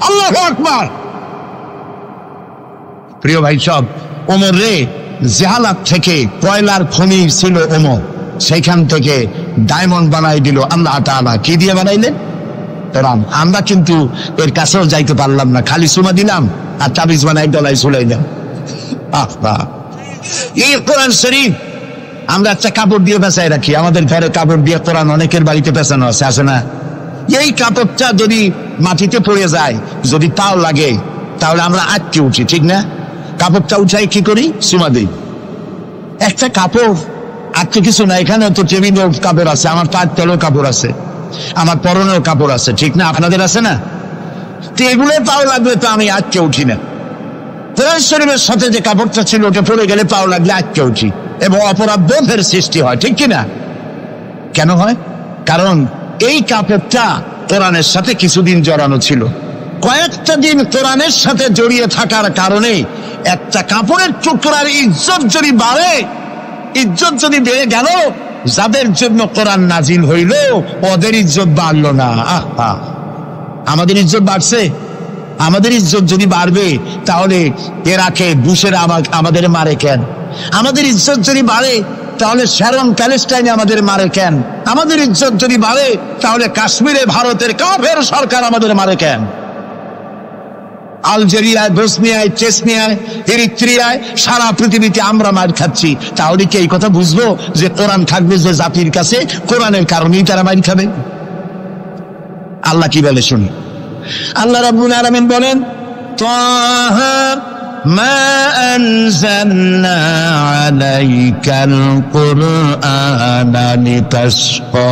আল্লাহু আকবার। প্রিয় ভাই সব, ওমর রে জাহালাত থেকে কয়লার খনি ছিল ওমর, সেখান থেকে ডায়মন্ড বানাই দিল আল্লাহ তাআলা। কি দিয়ে বানাইলেন? কোরআন। আমরা কিন্তু এর কাছেও যাইতে পারলাম না, খালি সুমা দিলাম আর তাবিজ বানাই গলায় ঝুলাইলাম। এই কোরআন শরীফ আমরা একটা কাপড় দিয়ে পেঁচাই রাখি, আমাদের ঘরে কাপড় দিয়ে কোরআন অনেকের বাড়িতে পেঁচানো আছে, আছে না? এই কাপড়টা যদি মাটিতে পড়ে যায়, যদি তাও লাগে, তাহলে আমরা আটকে উঠি, ঠিক না? কাপড়টা উঠাই কি করি? সুমা দিই। একটা কাপড় আর তো কিছু না, এখানে তো টেবিলেও কাপড় আছে, আমার পায়ের তলেও কাপড় আছে, আমার পরনেও কাপড় আছে, ঠিক না? আপনাদের আছে না? টেবিলে পাও লাগলে তো আমি আটকে উঠি না। কোরআন শরীফের সাথে যে কাপড়টা ছিল ওটা পড়ে গেলে পাও লাগলে আটকে উঠি, এবং অপরাধ বোধের সৃষ্টি হয়, ঠিক কিনা? কেন হয়? কারণ এই কাপড়টা কোরআনের সাথে কিছুদিন জড়ানো ছিল। কয়েকটা দিন কোরআনের সাথে জড়িয়ে থাকার কারণে একটা কাপড়ের টুকরার ইজ্জত যদি বাড়ে, ইজ্জত যদি বেড়ে গেল, যাদের জন্য কোরআন নাজিল হইল ওদের ইজ্জত বাড়লো না। আমাদের ইজ্জত বাড়ছে। আমাদের ইজ্জত যদি বাড়বে, তাহলে এরাকে বুশেরা আমাদের মারে কেন? আমাদের ইজ্জত যদি বাড়ে,
তাহলে শ্যারন প্যালেস্টাইনে আমাদের মারে কেন? আমাদের ইজ্জত যদি বাড়ে তাহলে কাশ্মীরে ভারতের কাফের সরকার আমাদের মারে কেন? আলজেরিয়ায়, বসনিয়ায়, চেচনিয়ায়, এরিত্রিয়ায়, সারা পৃথিবীতে আমরা মার খাচ্ছি। তাহলে কি এই কথা বুঝবো যে কোরআন থাকবে যে জাতির কাছে, কোরআনের কারণেই তারা মার খাবে? আল্লাহ কি বলে শুনি। আল্লাহ রাব্বুল আলামিন বলেন, তাহা মা আনজালনা আলাইকাল কুরআনা লিতাশকা।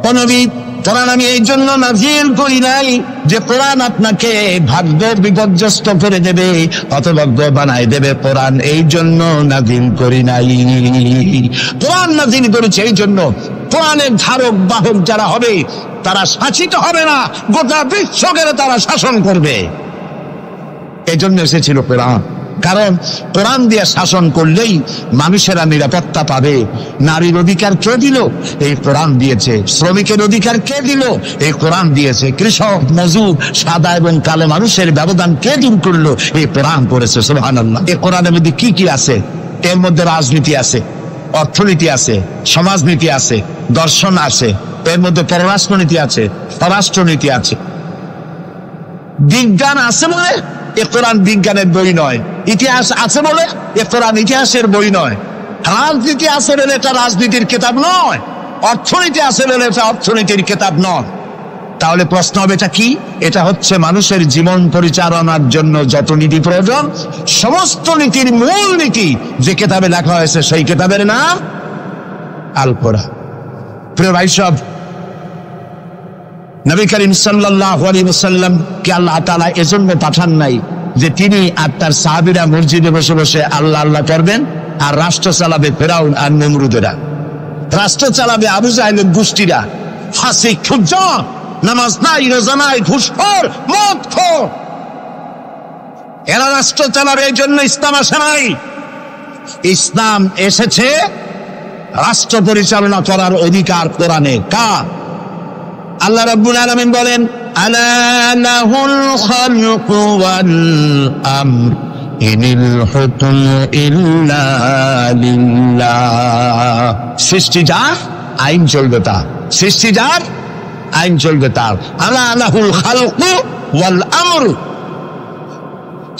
ও নবী, কোরআন আমি এই জন্য নাযিল করি নাই যে কোরআন আপনাকে ভাগ্য বিপর্যস্ত করে দেবে, হতভাগ্য বানায় দেবে। কোরআন এই জন্য নাযিল করি নাই। কোরআন নাযিল করেছে এই জন্য কোরআনের ধারক বাহক যারা হবে তারা শাসিত হবে না, গোটা বিশ্বকে তারা শাসন করবে। এই জন্য এসেছিল কোরআন। কারণ কোরআন দিয়ে শাসন করলেই মানুষেরা নিরাপত্তা পাবে। নারীর অধিকার কে দিল? এই কোরআন দিয়েছে। শ্রমিকের অধিকার কে দিল? এই কোরআন দিয়েছে। কৃষক, মজুর, সাদা এবং কালো মানুষের ব্যবধান কে দূর করলো? এই কোরআন করেছে। সুবহানাল্লাহ। এই কোরআনের মধ্যে কি কি আছে? এর মধ্যে রাজনীতি আছে, অর্থনীতি আছে, সমাজনীতি আছে, দর্শন আছে, এর মধ্যে পররাষ্ট্রনীতি আছে, স্বরাষ্ট্রনীতি আছে। বিজ্ঞান আছে বলে এ কোরআন বিজ্ঞানের বই নয়। ইতিহাস আছে বলে এ কোরআন ইতিহাসের বই নয়। রাজনীতি আছে বলে এটা রাজনীতির কিতাব নয়। অর্থনীতি আছে বলে এটা অর্থনীতির কিতাব নয়। তাহলে প্রশ্ন হবে এটা কি? এটা হচ্ছে মানুষের জীবন পরিচালনার জন্য যত নীতি প্রয়োজন, সমস্ত নীতির মূল নীতি যে কিতাবে লেখা হয়েছে সেই কিতাবের নাম আল কোরআন। প্রিয় ভাই সব, নবী করিম সাল্লাল্লাহু আলাইহি ওয়াসাল্লাম কে আল্লাহ তাআলা এজন্য পাঠান নাই যে তিনি আর তার সাহাবীরা মসজিদে বসে বসে আল্লাহ আল্লাহ করবেন আর রাষ্ট্র চালাবে ফেরাউন আর নমরুদেরা, রাষ্ট্র চালাবে আবু জাহেলের গোষ্ঠীরা, ফাসিক, ফুজ্জার, নামাজ নাই, রোজা নাই, ঘুষখোর, মদখোর, এরা রাষ্ট্র চালাবে। এই জন্য ইসলাম আসে নাই। ইসলাম এসেছে রাষ্ট্র পরিচালনা করার অধিকার কোরআনে কার? আল্লাহ রাব্বুল আলামিন বলেন, আলা লাহুল খালকু ওয়াল আমর ইনিল হুকমু ইল্লা লিল্লাহ। সৃষ্টি যার, আইন চলবে তার। সৃষ্টি যার, আইন চলবে তার। আলা লাহুল খালকু ওয়াল আমর,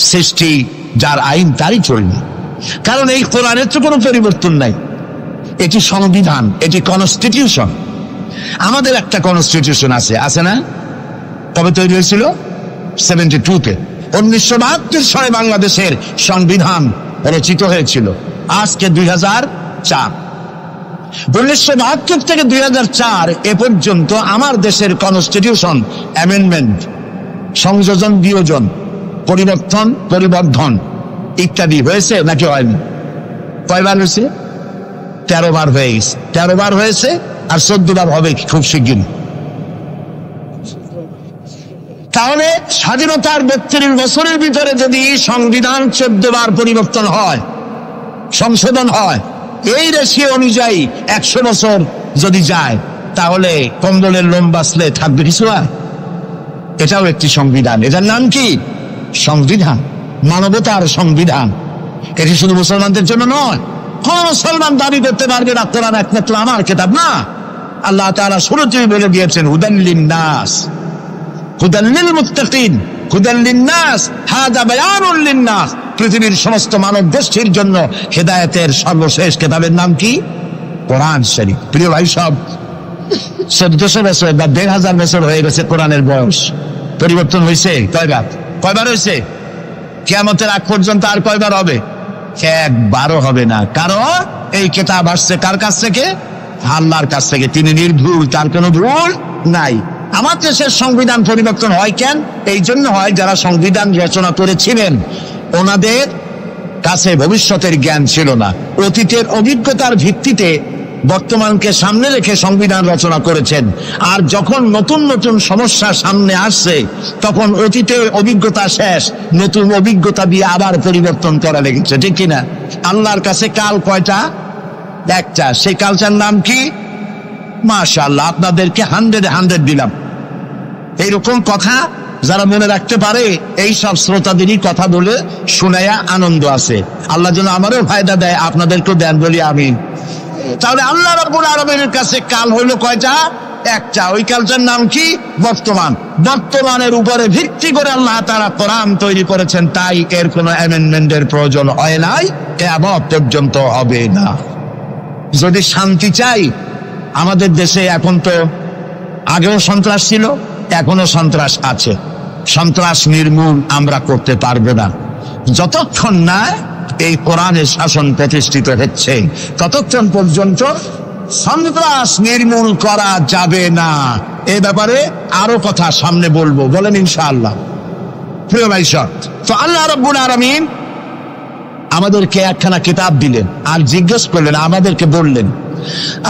সৃষ্টি যার, আইন তারই চলবে। কারণ এই কোরআনের তো কোনো পরিবর্তন নাই। এটি সংবিধান, এটি কনস্টিটিউশন। আমাদের একটা কনস্টিটিউশন আছে, আছে না? কবে তৈরি হয়েছিল? 72-তে। 1972 সালে বাংলাদেশের সংবিধান রচিত হয়েছিল। আজকে 2004। 1972 থেকে 2004 এ পর্যন্ত আমার দেশের কনস্টিটিউশন অ্যামেন্ডমেন্ট, সংযোজন, বিয়োজন, পরিবর্তন, পরিবর্ধন ইত্যাদি হয়েছে নাকি হয়নি? কয়বার হয়েছে? 13 বার হয়ে গেছে। 13 বার হয়েছে আর 14 বার হবে খুব শিগগির। তাহলে স্বাধীনতার 32 বছরের ভিতরে যদি সংবিধান 14 বার পরিবর্তন হয়, সংশোধন হয়, এই রেশিও অনুযায়ী 100 বছর যদি যায়, তাহলে কম্বলের লোম বাঁচলে থাকবে কিছু? আর এটাও একটি সংবিধান। এটার নাম কি? সংবিধান, মানবতার সংবিধান। এটি শুধু মুসলমানদের জন্য নয়। কোন মুসলমান দাবি করতে পারবে না কোরআন একমাত্র আমার কিতাব, না। আল্লাহ তাআলা শুরুতেই বলে দিয়েছেন, হুদাল লিন-নাস, হুদাল লিল-মুত্তাকিন, হুদাল লিন-নাস, হাযা বায়ানুল লিন-নাস। পৃথিবীর সমস্ত মানব গোষ্ঠীর জন্য হেদায়েতের সর্বশেষ কিতাবের নাম কি? কোরআন শরীফ। প্রিয় ভাই সব, 1400 বছর বা 1500 বছর হয়ে গেছে কোরআনের বয়স। পরিবর্তন হয়েছে কয়বার? কয়বার হয়েছে? কিয়ামতের আগ পর্যন্ত আর কয়বার হবে? একবারও হবে না। কারণ এই কিতাব আসছে কার কাছ থেকে? আল্লাহর কাছ থেকে। তিনি নির্ভুল, তার কোনো ভুল নাই। আমার দেশের সংবিধান পরিবর্তন হয় কেন? এই জন্য হয় যারা সংবিধান রচনা করেছিলেন ওনাদের কাছে ভবিষ্যতের জ্ঞান ছিল না। অতীতের অভিজ্ঞতার ভিত্তিতে বর্তমানকে সামনে রেখে সংবিধান রচনা করেছেন। আর যখন নতুন নতুন সমস্যা সামনে আসছে, তখন অতীতের অভিজ্ঞতা শেষ, নতুন অভিজ্ঞতা দিয়ে আবার পরিবর্তন করা লেগেছে, ঠিক কিনা? আল্লাহর কাছে কাল কয়টা? একটা। সেই কালটার নাম কি? মাশাআল্লাহ, আপনাদেরকে 100 দিলাম। এইরকম কথা যারা মনে রাখতে পারে এই সব শ্রোতাদেরই কথা বলে শুনাইয়া আনন্দ আছে। আল্লাহ যেন আমারও ফায়দা দেয়, আপনাদেরকেও দেন বলি আমিন। তাহলে আল্লাহ রাব্বুল আলামিনের কাছে কাল হইল কয়টা? একটা। ওই কালটার নাম কি? বর্তমান। বর্তমানের উপরে ভিত্তি করে আল্লাহ তাআলা কোরআন তৈরি করেছেন, তাই এর কোনো অ্যামেন্ডমেন্টের প্রয়োজন হয় নাই, কিয়ামত পর্যন্ত হবে না। যদি শান্তি চাই, আমাদের দেশে এখন তো আগেও সন্ত্রাস ছিল, এখনো সন্ত্রাস আছে। সন্ত্রাস নির্মূল আমরা করতে পারবো না যতক্ষণ না এই কোরআনের শাসন প্রতিষ্ঠিত হচ্ছে, ততক্ষণ পর্যন্ত সন্ত্রাস নির্মূল করা যাবে না। এ ব্যাপারে আরো কথা সামনে বলবো, বলেন ইনশাআল্লাহ। প্রিয় ভাই সব, তো আল্লাহ রাব্বুল আলামিন আমাদেরকে একখানা কিতাব দিলেন আর জিজ্ঞেস করলেন, আমাদেরকে বললেন,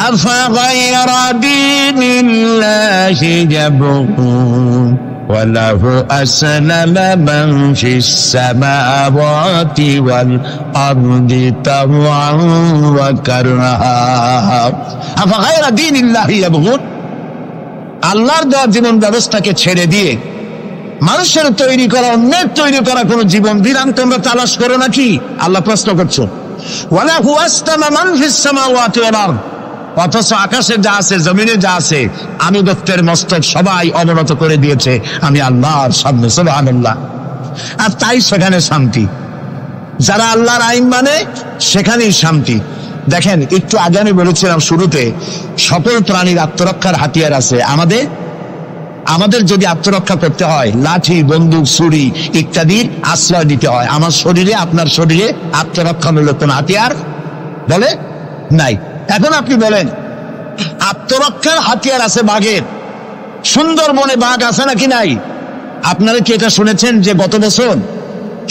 আফাগায়রা দীনিল্লাহি ইয়াবগুন وله أسلم من في السماوات والأرض طوعا وكرها أفغير دين الله يبغون। আল্লাহর দেওয়া জীবন ব্যবস্থাকে ছেড়ে দিয়ে মানুষের তৈরি করা, অন্যের তৈরি করা কোন জীবন বিধান তোমরা তালাশ করো নাকি? আল্লাহ প্রশ্ন করছো। ওয়ালাহু আসলামা মান ফিস সামাওয়াতি ওয়াল আরদ, অথচ আকাশে যা আছে, জমিনে যা আছে, আমি দত্তের মস্তক সবাই অবনত করে দিয়েছে আমি আল্লাহর সামনে। সুবহানাল্লাহ। আর তাই সেখানে শান্তি। যারা আল্লাহর আইন মানে সেখানেই শান্তি। দেখেন, একটু আগে আমি বলেছিলাম শুরুতে, সকল প্রাণীর আত্মরক্ষার হাতিয়ার আছে। আমাদের যদি আত্মরক্ষা করতে হয়, লাঠি, বন্দুক, ছুরি ইত্যাদির আশ্রয় দিতে হয়। আমার শরীরে, আপনার শরীরে আত্মরক্ষামূলক কোন হাতিয়ার বলে নাই। এখন আপনি বলেন, আত্মরক্ষার হাতিয়ার আছে বাঘের। সুন্দরবনে বাঘ আছে নাকি নাই? আপনারা কি এটা শুনেছেন যে গত বছর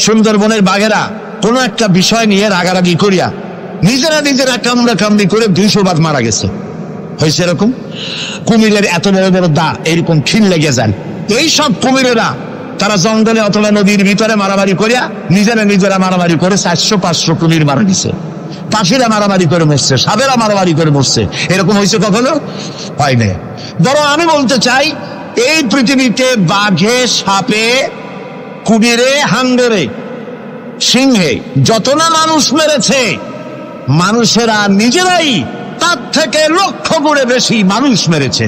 সুন্দরবনের বাঘেরা কোনো একটা বিষয় নিয়ে রাগারাগি করিয়া নিজেরা কামড়াকামড়ি করে 200 বাঘ মারা গেছে? হয়েছে এরকম? কুমিরের এত বড় বড় দা এরকম খিল লেগে যান। এই সব কুমিরেরা তারা জঙ্গলে অথবা নদীর ভিতরে মারামারি করিয়া নিজেরা মারামারি করে 400-500 কুমির মারা গেছে। পাখিরা মারামারি করে মরছে, সাপেরা মারামারি করে মরছে। এরকম হয়েছে কখনো? হয় না। বরং আমি বলতে চাই, এই পৃথিবীতে বাঘে, সাপে, কুমিরে, হাঙ্গরে, সিংহে যত না মানুষ মেরেছে, মানুষেরা নিজেরাই তার থেকে লক্ষ গুণে বেশি মানুষ মেরেছে।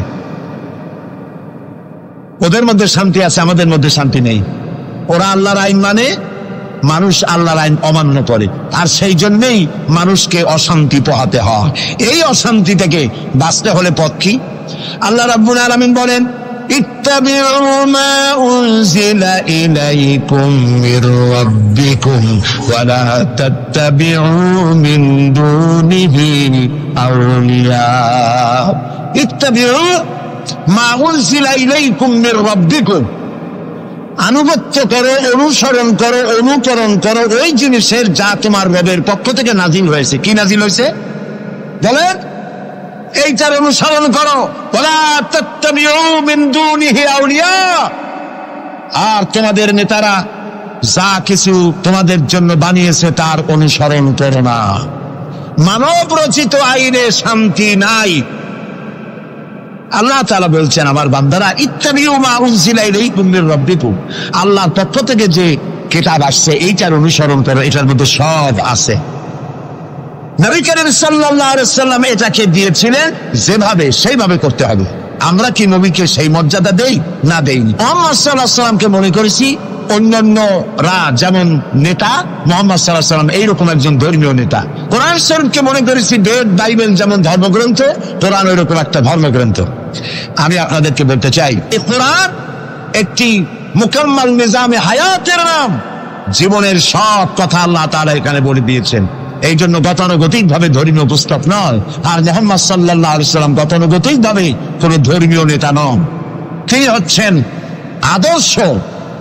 ওদের মধ্যে শান্তি আছে, আমাদের মধ্যে শান্তি নেই। ওরা আল্লাহর আইন মানে, মানুষ আল্লাহর আইন অমান্য করে, আর সেই জন্যই মানুষকে অশান্তি পোহাতে হয়। এই অশান্তি থেকে বাঁচতে হলে পথ কি? আল্লাহ রাব্বুল আলামিন বলেন, ইত্তাবিউ মা উনজিলা ইলাইকুম মির রাব্বিকুম ওয়া লা তাত্তাবিউ মিন দুনিহি আউলিয়া। ইত্তাবিউ মা উনজিলা ইলাইকুম মির রাব্বিকুম, আনুগত্য করো, অনুসরণ করো, অনুকরণ করো ওই জিনিসের যা তোমার রবের পক্ষ থেকে নাজিল হয়েছে। কি নাজিল হয়েছে বলেন? এইটার অনুসরণ করো। ওয়ালা তাত্তাবিউ মিন দুনিহি আউলিয়া। আর তোমাদের নেতারা যা কিছু তোমাদের জন্য বানিয়েছে তার অনুসরণ করো না। মানব রচিত আইনে শান্তি নাই। আল্লাহ তাআলা বলছেন, আমার বান্দারা, ইত্তাবিউ মা উনজিলা ইলাইকুম মির রাব্বিকুম, আল্লাহর পক্ষ থেকে যে কিতাব আসছে এইটার অনুসরণ করো, এটার মধ্যে সব আছে। নবী করিম সাল্লাল্লাহু আলাইহি ওয়াসাল্লাম এটাকে দিয়েছিলেন যেভাবে, সেইভাবে করতে হবে। আমরা কি নবীকে সেই মর্যাদা দেই? না দেইনি। মুহাম্মদ সাল্লাল্লাহু আলাইহি ওয়াসাল্লামকে মনে করেছি অন্যান্যরা যেমন নেতা, মুহাম্মদ সাল্লাল্লাহু আলাইহি ওয়াসাল্লাম এইরকম একজন ধর্মীয় নেতা। কোরআন শরীফকে মনে করেছি বেদ, বাইবেল যেমন ধর্মগ্রন্থ, কোরআন ওইরকম একটা ধর্মগ্রন্থ। আমি আপনাদেরকে বলতে চাই, এই কোরআন একটি মুকাম্মাল নিজামে হায়াতের নাম। জীবনের সব কথা আল্লাহ তাআলা এখানে বলে দিয়েছেন। এই জন্য গতানুগতিক ভাবে ধর্মীয় পুস্তক নয়। আর মুহাম্মদ সাল্লাল্লাহু আলাইহি ওয়াসাল্লাম গতানুগতিক ভাবে কোন ধর্মীয় নেতা নন। তিনি হচ্ছেন আদর্শ,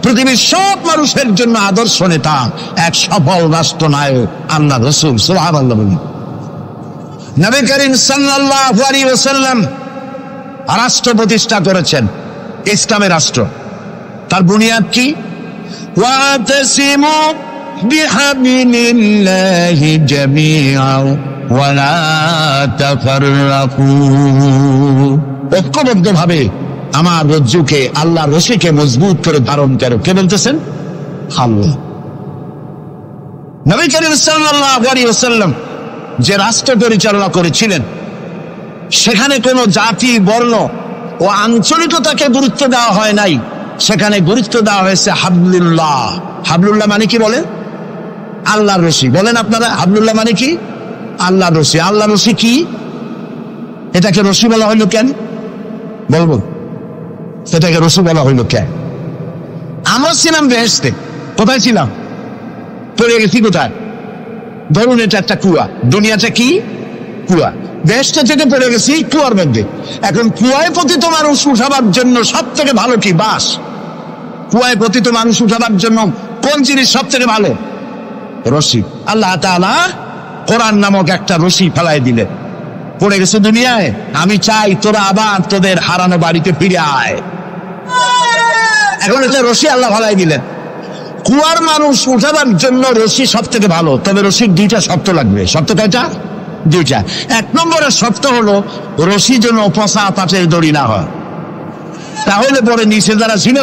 পৃথিবীর সব মানুষের জন্য আদর্শ নেতা, এক সফল রাষ্ট্রনায়ক আল্লাহ রাসূল সুবহানাল্লাহ। নবী করিম সাল্লাল্লাহু আলাইহি ওয়াসাল্লাম রাষ্ট্র প্রতিষ্ঠা করেছেন, ইসলামের রাষ্ট্র। তার বুনিয়াদ কি? ওয়াতাসিমু বিহাবিলিল্লাহি জামিআন ওয়া লা তাফাররাকু। ঐক্যবদ্ধভাবে আমার রজ্জুকে, আল্লাহ রশিকে মজবুত করে ধারণ করো। কে বলতেছেন? আল্লাহ। নবী করিম সাল্লাল্লাহু আলাইহি ওয়াসাল্লাম যে রাষ্ট্র পরিচালনা করেছিলেন, সেখানে কোনো জাতি, বর্ণ ও আঞ্চলিকতাকে গুরুত্ব দেওয়া হয় নাই। সেখানে গুরুত্ব দেওয়া হয়েছে হাবলুল্লাহ। হাবলুল্লাহ মানে কি বলেন? আল্লাহর রশি। বলেন আপনারা, হাবলুল্লাহ মানে কি? আল্লাহর রশি। আল্লাহর রশি কি? এটাকে রশি বলা হইল কেন? বলবো এটাকে রশি বলা হইল কেন? আমরা ছিলাম বেহেশতে। কোথায় ছিলাম? পড়ে গেছি কোথায়? ধরুন এটা একটা কুয়া, দুনিয়াটা কি? কুয়া। বেহেশতে থেকে পড়ে গেছি কুয়ার মধ্যে। এখন কুয়ায় পতিত মানুষ উঠাবার জন্য সব থেকে ভালো কি? বাঁশ। কুয়ায় পতিত মানুষ উঠাবার জন্য কোন জিনিস সব থেকে ভালো? রশি। আল্লাহ তাআলা কোরআন নামক একটা রশি ফেলাই দিলেন। পড়ে গেছে দুনিয়ায়, আমি চাই তোরা আবার তোদের হারানো বাড়িতে ফিরে আয়। এখন এটা রশি আল্লাহ ফেলাই দিলেন। কুয়ার মানুষ উঠাবার জন্য রশি সব থেকে ভালো, তবে রশির দুইটা শর্ত লাগবে। শর্ত কয়টা? দুইটা। এক নম্বরের শর্ত হলো রশি যেন পচা পাটের দড়ি না হয়, তাহলে পরে নিচে যারা ছিল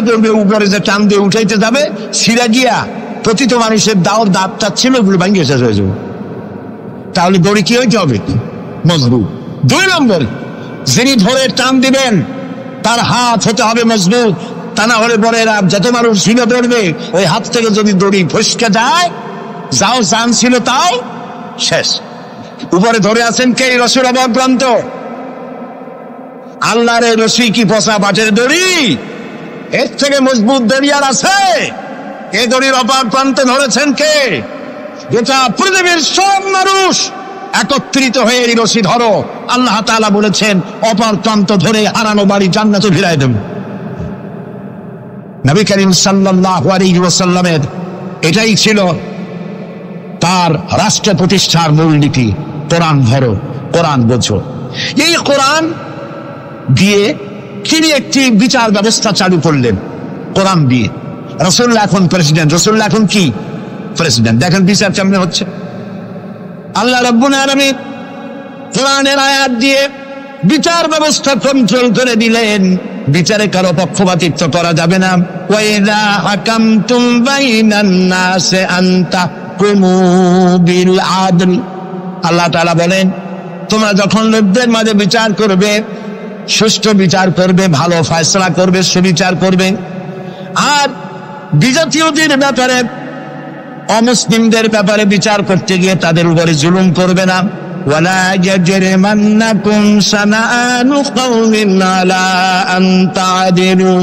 উপরে যে টান দিয়ে উঠাইতে যাবে, সিরা গিয়া প্রতিত মানুষের দাঁতটা ছিল ওগুলো ভাঙিয়ে শেষ হয়ে যাবে। তাহলে দড়ি কি হইতে হবে? মজবুত। দুই নম্বর, যিনি ধরে টান দিবেন তার হাত হতে হবে মজবুত, তা না হলে পরে যত মানুষ ঝিলে পড়বে ওই হাত থেকে যদি দড়ি ফসকে যায়, যাও চান ছিল তাও শেষ। উপরে ধরে আছেন কে? রশির অভাব প্রান্ত। আল্লাহর রশি কি পচা পাটের দড়ি? এর থেকে মজবুত দড়ি আর আছে? এই দড়ির অপার প্রান্তে ধরেছেন কে? গোটা পৃথিবীর সব মানুষ একত্রিত হয়ে এই রশি ধরো। আল্লাহ তাআলা বলেছেন অপার প্রান্ত ধরে হারানো বাড়ি জান্নাতে ফিরাই দেব। নবী করিম সাল্লাল্লাহু আলাইহি ওয়াসাল্লামের এটাই ছিল তার রাষ্ট্র প্রতিষ্ঠার মূলনীতি। কোরআন ধরো, কোরআন বোঝো। এই কোরআন দিয়ে তিনি একটি বিচার ব্যবস্থা চালু করলেন কোরআন দিয়ে। রাসূলুল্লাহ এখন প্রেসিডেন্ট। রাসূলুল্লাহ এখন কি? প্রেসিডেন্ট। দেখেন বিচার কেমনে হচ্ছে। আল্লাহ রাব্বুল আলামিন কোরআনের আয়াত দিয়ে বিচার ব্যবস্থা কন্ট্রোল করে দিলেন। বিচারে কারো পক্ষপাতিত্ব করা যাবে না। ওয়াইযা হাকামতুম বাইনান নাসি আন তাহকুমু বিল আদল। আল্লাহ তাআলা বলেন, তোমরা যখন লোকদের মাঝে বিচার করবে, সুষ্ঠু বিচার করবে, ভালো ফয়সালা করবে, সুবিচার করবে। আর বিজাতীয়দের ব্যাপারে, অমুসলিমদের ব্যাপারে বিচার করতে গিয়ে তাদের উপরে জুলুম করবে না। ওয়ালা ইয়াজরিমান্নাকুম শানাআনু কওমিন আলা আন তা'দিলু।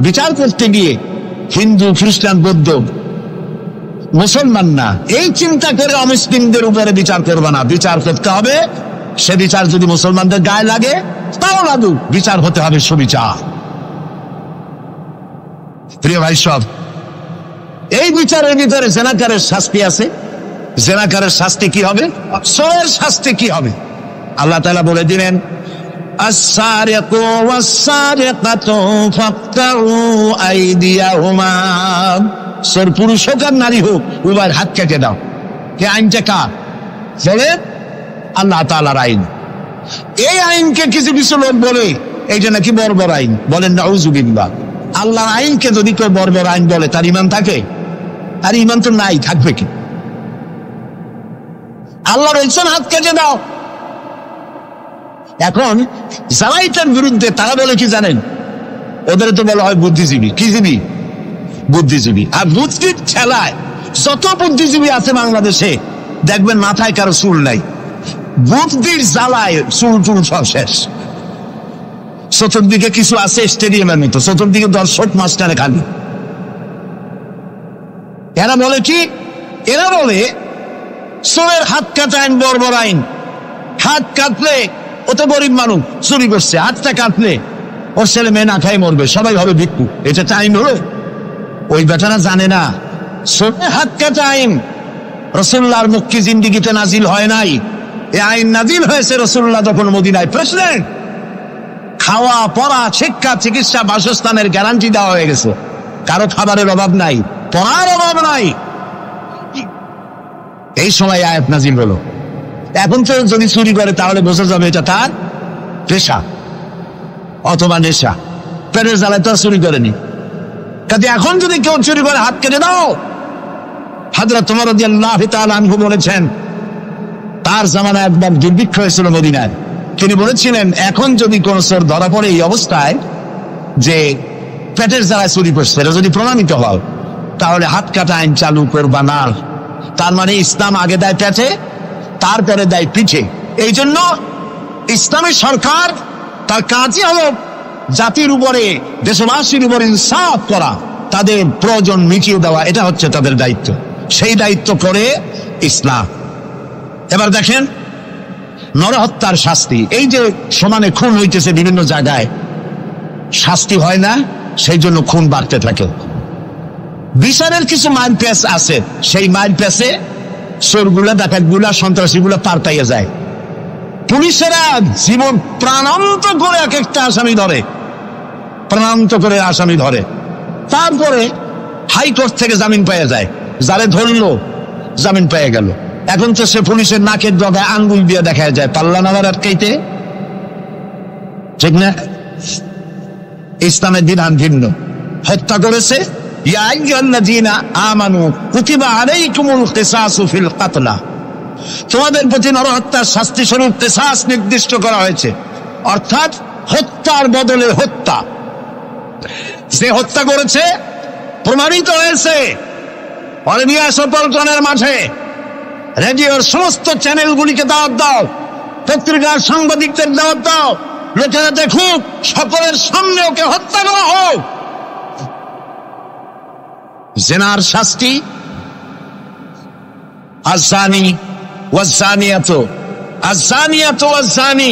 বিচার করতে গিয়ে হিন্দু, খ্রিস্টান, বৌদ্ধ, মুসলমান না, এই চিন্তা করে অমুসলিমদের উপরে বিচার করবে না। বিচার করতে হবে, সে বিচার যদি মুসলমানদের গায়ে লাগে তাও লাগুক, বিচার হতে হবে সুবিচার। প্রিয় ভাই সব, এই বিচারের ভিতরে জেনাকারের শাস্তি আছে। জেনাকারের শাস্তি কি হবে? চোরের শাস্তি কি হবে? আল্লাহ তাআলা বলে দিলেন, আস-সারিকু ওয়াস-সারিকাতু ফাকতাউ আইদিয়াহুমা। চোর পুরুষ হোক আর নারী হোক, উভয়ের হাত কেটে দাও। এই আইনটা কার? বলে আল্লাহ তাআলার আইন। এই আইনকে কিছু কিছু লোক বলে এইটা নাকি বর্বর আইন। বলেন নাউযুবিল্লাহ। আল্লাহর আইনকে যদি কেউ বর্বর আইন বলে, তার ঈমান থাকে? আর ঈমান তো নাই, থাকবে কি? আল্লাহ বলছেন হাত কেটে দাও। এখন যারা এটার বিরুদ্ধে, তারা বলে কি জানেন? ওদের তো বলা হয় বুদ্ধিজীবী। কি জীবী? বুদ্ধিজীবী। আর বুদ্ধির ঠেলায় যত বুদ্ধিজীবী আছে বাংলাদেশে, দেখবেন মাথায় কারো চুল নাই। বুদ্ধির জ্বালায় চুল টুল সব শেষ। চতুর্দিকে কিছু আছে স্টেডিয়ামের মতো, চতুর্দিকে দর্শক মাস্টারে খালি। এরা বলে কি? এরা বলে চোরের হাত কাটা আইন বর্বর আইন। হাত কাটলে, ও তো গরিব মানুষ, চুরি করছে, হাতটা কাটলে ওর ছেলে মেয়ে না খাই মরবে, সবাই হবে ভিক্ষু। এটা আইন হলো? ওই বেটারা জানে না চোরের হাত কাটা আইন রাসূলুল্লাহর মক্কি জিন্দেগিতে নাজিল হয় নাই। এই আইন নাজিল হয়েছে রাসূলুল্লাহ যখন মদিনায় প্রেসিডেন্ট। খাওয়া, পড়া, শিক্ষা, চিকিৎসা, বাসস্থানের গ্যারান্টি দেওয়া হয়ে গেছে। কারো খাবারের অভাব নাই, পড়ার অভাব নাই। এই সময় আয়াত নাজিল হলো। এখন তো যদি চুরি করে তাহলে বোঝা যাবে এটা তার পেশা। অথবা নেশা। পেটের জ্বালায় তো চুরি করেনি, কাজে এখন যদি কেউ চুরি করে হাত কেটে দাও। হযরত ওমর রাদিয়াল্লাহু তাআলা আনহু বলেছেন, তার জামানায় একবার দুর্ভিক্ষ হয়েছিল মদিনায়। তিনি বলেছিলেন, এখন যদি কোন চোর ধরা পড়ে এই অবস্থায় যে পেটের জ্বালায় চুরি করছে, এটা যদি প্রমাণিত হয়, তাহলে হাত কাটা আইন চালু করবা না। তার মানে ইসলাম আগে দেয় পেটে, তারপরে দেয় পিঠে। এই জন্য ইসলামী সরকার তার কাজই হলো জাতির উপরে, দেশবাসীর উপরে ইনসাফ করা, তাদের প্রয়োজন মিটিয়ে দেওয়া, এটা হচ্ছে তাদের দায়িত্ব। সেই দায়িত্ব করে ইসলাম। এবার দেখেন নরহত্যার শাস্তি। এই যে সমানে খুন হইতেছে বিভিন্ন জায়গায়, শাস্তি হয় না, সেই জন্য খুন বাড়তে থাকে। বিচারের কিছু মাইল পেস আছে, সেই মাইল পেসে চোরগুলা, ডাকাতগুলা, সন্ত্রাসীগুলা পার পাইয়ে যায়। পুলিশেরা জীবন প্রাণান্ত করে এক একটা আসামি ধরে, প্রাণান্ত করে আসামি ধরে, তারপরে হাইকোর্ট থেকে জামিন পেয়ে যায়। যারে ধরলো জামিন পেয়ে গেল। এখন তো সে পুলিশের নাকের ডগায় আঙ্গুল দিয়ে দেখা যায়, পাল্লা নামার আটকাইতে, ঠিক না? ইসলামের বিধান ভিন্ন। হত্যা করেছে, ইয়া আইয়ুহাল্লাযীনা আমানু কুতিবা আলাইকুমুল কিসাসু ফিল কাতলা, তোমাদের প্রতি নরহত্যার শাস্তি স্বরূপ কিসাস নির্দিষ্ট করা হয়েছে, অর্থাৎ হত্যার বদলে হত্যা। যে হত্যা করেছে প্রমাণিত হয়েছে, অলিভিয়া সপলটনের মাঠে রেডিওর সমস্ত চ্যানেলগুলিকে দাওয়াত দাও, পত্রিকার সাংবাদিকদের দাওয়াত দাও, লোকেরা দেখুক, সকলের সামনে ওকে হত্যা করা হোক। জিনার শাস্তি আযানি ওয়াযানিয়াতু আযানিয়াতু ওয়াযানি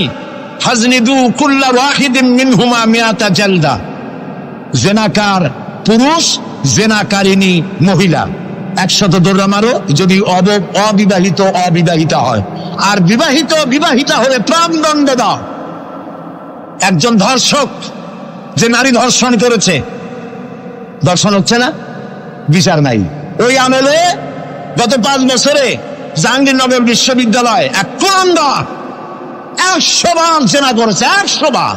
ফাজনিদু কুল্লা ওয়াহিদিন মিনহুমা মিআতা জালদা। জিনাকার পুরুষ, জিনাকারিনী মহিলা 100 দৌড়া মারো, যদি অবিবাহিতা হয়, আর বিবাহিতা হলে প্রাণদণ্ড দাও। একজন ধর্ষক যে নারী ধর্ষণ করেছে, ধর্ষণ হচ্ছে না, বিচার নাই। ওই আমলে গত 5 বছরে জাহাঙ্গীরনগর বিশ্ববিদ্যালয় এক কুলাঙ্গার 100 বার জেনা করেছে, 100 বার।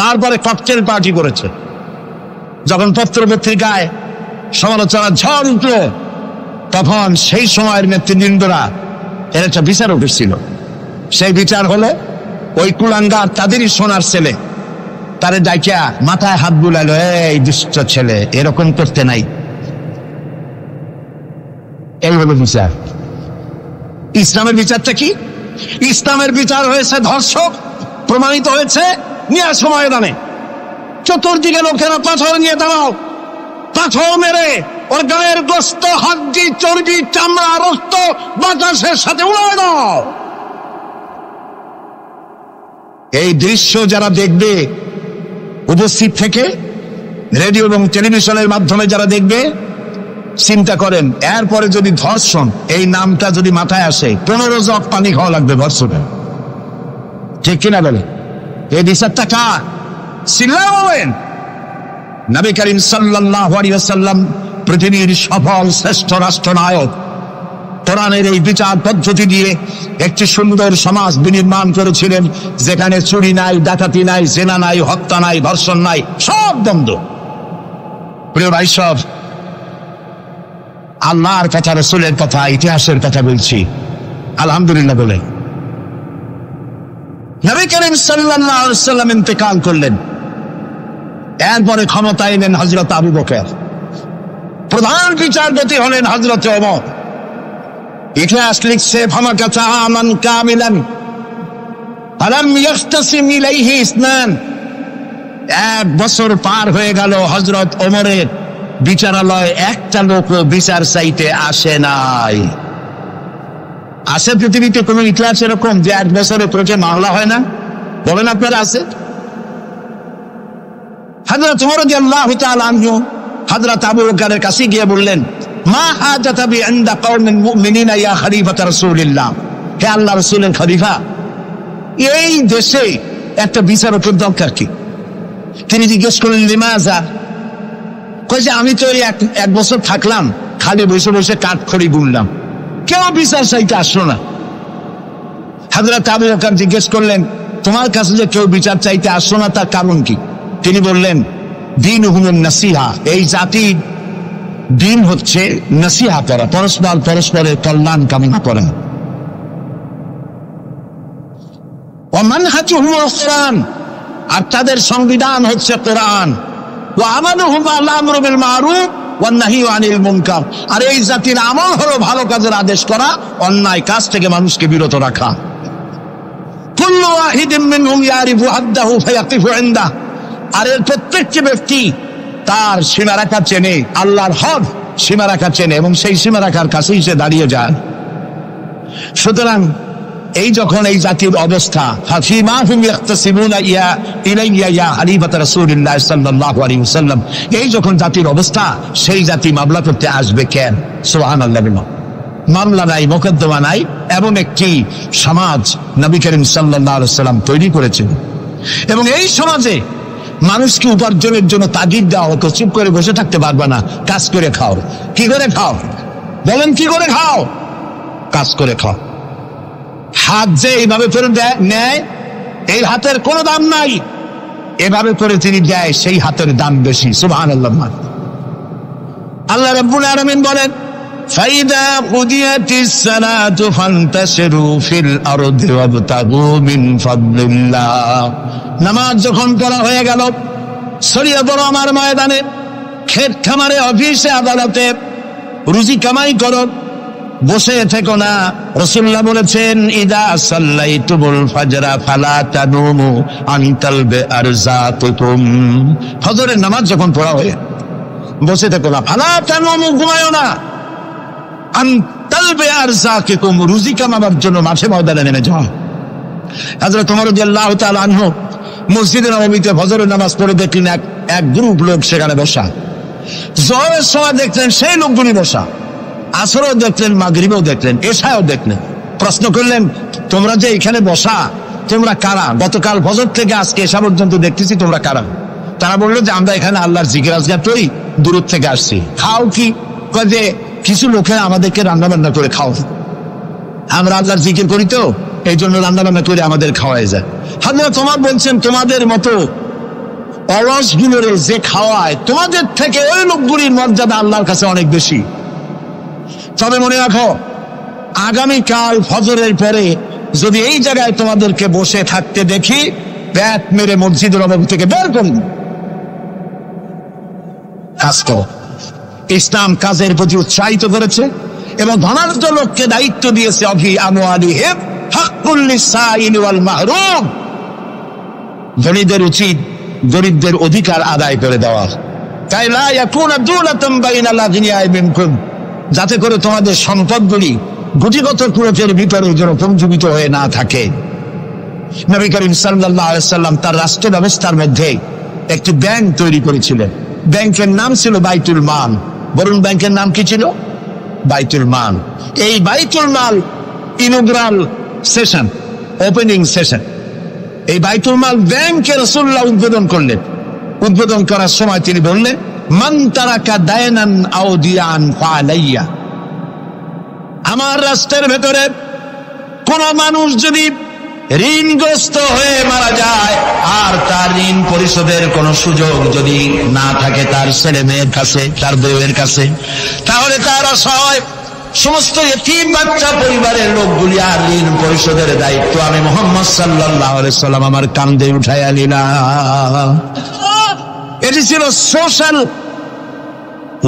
তারপরে ককটেল পার্টি করেছে। যখন পত্র পত্রিকায় সমালোচনার ঝড় উঠল, তখন সেই সময়ের নেতৃবৃন্দরা এর একটা বিচার উঠেছিল। সেই বিচার হলো ওই কুলাঙ্গার তাদেরই সোনার ছেলে, তারে ডাইকা মাথায় হাত বুলাইলো, এই দুষ্ট ছেলে, এরকম করতে নাই। এই হলো বিচার। ইসলামের বিচারটা কি? ইসলামের বিচার হয়েছে ধর্ষক প্রমাণিত হয়েছে, নিয়ে আসো ময়দানে, চতুর্দিকে লোকেরা পাথর নিয়ে দাঁড়াও, পাথর মেরে ওর গায়ের গোস্ত, হাড্ডি, চর্বি, চামড়া, রক্ত বাতাসের সাথে উড়ায় দাও। এই দৃশ্য যারা দেখবে উপস্থিত থেকে, রেডিও এবং টেলিভিশনের মাধ্যমে যারা দেখবে, চিন্তা করেন এরপরে যদি ধর্ষণ এই নামটা যদি মাথায় আসে, 15 জগ পানি খাওয়া লাগবে ধর্ষণে, ঠিক কিনা বলে? এই বিচারটা কার? চিল্লাবেন। নবী করিম সাল্লাল্লাহু আলাইহি ওয়াসাল্লাম পৃথিবীর সফল শ্রেষ্ঠ রাষ্ট্রনায়ক, কোরআনের এই বিচার পদ্ধতি দিয়ে একটি সুন্দর সমাজ বিনির্মাণ করেছিলেন, যেখানে চুরি নাই, ডাকাতি নাই, জেনা নাই, হত্যা নাই, ধর্ষণ নাই, সব বন্ধ। প্রিয় ভাই সব, আল্লাহর কথা, রাসূলের কথা, ইতিহাসের কথা বলছি, আলহামদুলিল্লাহ বলে। নবী করিম সাল্লাল্লাহু আলাইহি ওয়াসাল্লাম ইন্তেকাল করলেন, এরপরে ক্ষমতা এলেন হযরত আবু বকর, প্রধান বিচারপতি হলেন হযরত ওমর। ইতিহাস লিখছে, ফামাকাতা আমান কামিলান ফালাম ইয়াখতাসিম ইলাইহি ইসনান। 1 বছর পার হয়ে গেল, হযরত ওমরের বিচারালয় একটা লোক বিচার চাইতে আসে নাই। আছে পৃথিবীতে কোন ইতিহাস এরকম যে 1 বছরে প্রতি মামলা হয় না? বলেন আপনারা, আছে? হযরত ওমর রাদিয়াল্লাহু তাআলা আনহু হযরত আবু বকরের কাছে গিয়ে বললেন, মা হাজাতা বি ইনদা কওমিন মুমিনিনা ইয়া খলিফাতা রাসূলিল্লাহ, হে আল্লাহর রাসূলের খলিফা, এই দেশে একটা বিচারকের দরকার কি? তিনি জিজ্ঞেস করলেন, লিমাযা? কইছে, আমি তো এক বছর থাকলাম, খালি বসে বসে কাঠখড়ি গুনলাম, কেউ বিচার চাইতে আসলো না। হযরত আবু বকর জিজ্ঞেস করলেন, তোমার কাছে যে কেউ বিচার চাইতে আসলো না, তার কারণ কি? তিনি বললেন, দীনুহুমুন নাসিহা, এই জাতির দিন হচ্ছে নাসিহা করা, পরস্পরের কল্যাণ কামনা করা। ওয়া মানহাজুহুমুল কুরআন, আর তাদের সংবিধান হচ্ছে কোরআন। ওয়া আমালুহুম আল আমরু বিল মারুফ ওয়ান নাহয়ু আনিল মুনকার, আর এই জাতির আমল হলো ভালো কাজের আদেশ করা, অন্যায় কাজ থেকে মানুষকে বিরত রাখা। কুল্লু ওয়াহিদিন মিনহুম ইয়ারিফু হাদ্দাহু ফায়াকিফু ইনদাহ, আর এর প্রত্যেকটি ব্যক্তি তার সীমারেখা চেনে, আল্লাহর হদ সীমারেখা চেনে এবং সেই সীমারেখার কাছেই সে দাঁড়িয়ে যায়। সুতরাং এই যখন এই জাতির অবস্থা, ফাফিমা হুম ইয়াখতাসিমুনা ইলাইয়া ইয়া হালিফাত রাসূলুল্লাহ সাল্লাল্লাহু আলাইহি ওয়াসাল্লাম, এই যখন জাতির অবস্থা, সেই জাতি মামলা করতে আসবে কেন? সুবহানাল্লাহ। মামলা নাই, মোকদ্দমা নাই, এমন একটি সমাজ নবী করিম সাল্লাল্লাহু আলাইহি ওয়াসাল্লাম তৈরি করেছেন। এবং এই সমাজে মানুষকে উপার্জনের জন্য তাগিদ দেওয়া হতো, চুপ করে বসে থাকতে পারবে না, কাজ করে খাও। কি করে খাও বলেন? কি করে খাও? কাজ করে খাও। হাত যে এইভাবে করে নেয়, এই হাতের কোনো দাম নাই, এভাবে করে তিনি দেয়, সেই হাতের দাম বেশি। সুবহানাল্লাহ। আল্লাহ রাব্বুল আলামিন বলেন, ফাইদা কুদিয়াতিস সালাতু ফান্তাশিরু ফিল আরদি ওয়াবতাগু মিন ফাদলিল্লাহ, নামাজ যখন পড়া হয়ে গেল, ছড়িয়ে পড়ো আমার ময়দানে, ক্ষেত খামারে, অফিসে, আদালতে, রুজি কামাই করো, বসে থেকো না। রাসূলুল্লাহ বলেছেন, ইদা সাল্লাইতুমুল ফাজরা ফালা তানুমু আন তালবে আরযাকুকুম, ফজরের নামাজ যখন পড়া হয়ে বসে থেকো না, ফালা তানুমু, ঘুমায়ো না, আন তালবে আরযাকুকুম, রুজি কামাবার জন্য মাঠে ময়দানে নেমে যাও। হযরত ওমর রাদিয়াল্লাহু তাআলা আনহু মসজিদে নববীতে ফজরের নামাজ পড়ে দেখলেন এক গ্রুপ লোক সেখানে বসা। জোহরের সময় দেখলেন সেই লোকগুলি বসা, আসরও দেখলেন, মাগরিবেও দেখলেন, এশাও দেখলেন। প্রশ্ন করলেন, তোমরা যে এখানে বসা, তোমরা কারা? গতকাল ফজর থেকে আজকে এশা পর্যন্ত দেখতেছি, তোমরা কারা? তারা বললো যে আমরা এখানে আল্লাহর জিকির আজগার করি, দূর থেকে আসছি। খাও কি? যে কিছু লোকেরা আমাদেরকে রান্না বান্না করে খাও, আমরা আল্লাহর জিকির করি তো এই জন্য রান্না বান্না করে আমাদের খাওয়াই যায়। হযরত ওমর বলছেন, তোমাদের মতো অলসগুলোরে যে খাওয়ায়, তোমাদের থেকে ওই লোকগুলির মর্যাদা আল্লাহর কাছে অনেক বেশি। তবে মনে রাখো, আগামীকাল ফজরের পরে যদি এই জায়গায় তোমাদেরকে বসে থাকতে দেখি, ব্যাট মেরে মসজিদের নববী থেকে বের করুন। কাজ করো। ইসলাম কাজের প্রতি উৎসাহিত করেছে এবং ধনাঢ্য লোককে দায়িত্ব দিয়েছে, অফি আমওয়ালিহিম হাক্কুল লিসাইল ওয়াল মাহরুম, ধনীদের উচিত গরিবদের অধিকার আদায় করে দেওয়া। কাই লা ইয়াকুনা দুলাতাম বাইনাল আগনিয়াই মিনকুম, যাতে করে তোমাদের সম্পদগুলি গুটিগত কুরুপের ভিতরে যেন পঞ্জীবিত হয়ে না থাকে। নবী করিম সাল্লাল্লাহু আলাইহি ওয়াসাল্লাম তার রাষ্ট্র ব্যবস্থার মধ্যে একটি ব্যাংক তৈরি করেছিলেন। ব্যাংকের নাম ছিল বাইতুল মাল। বরুণ ব্যাংকের নাম কি ছিল? বাইতুল মাল। এই বাইতুল মাল ইনগ্রাল সেশন, ওপেনিং সেশন, এই বাইতুল মাল ব্যাংকে রাসূলুল্লাহ উদ্বোধন করলেন। উদ্বোধন করার সময় তিনি বললেন, মান তারাকা দায়নান আও দিয়ান ফালাইয়া, আমার রাষ্ট্রের ভেতরে কোন মানুষ যদি ঋণগ্রস্ত হয়ে মারা যায় আর তার ঋণ পরিশোধের কোন সুযোগ যদি না থাকে তার ছেলে মেয়ের কাছে, তার বউয়ের কাছে, তাহলে তার অসহায় সমস্ত ইতিম বাচ্চা পরিবারের লোকগুলি আর ঋণ পরিশোধের দায়িত্ব আমি মুহাম্মদ সাল্লাল্লাহু আলাইহি সাল্লাম আমার কাঁধে উঠাইয়া নিলাম। এটি ছিল সোশ্যাল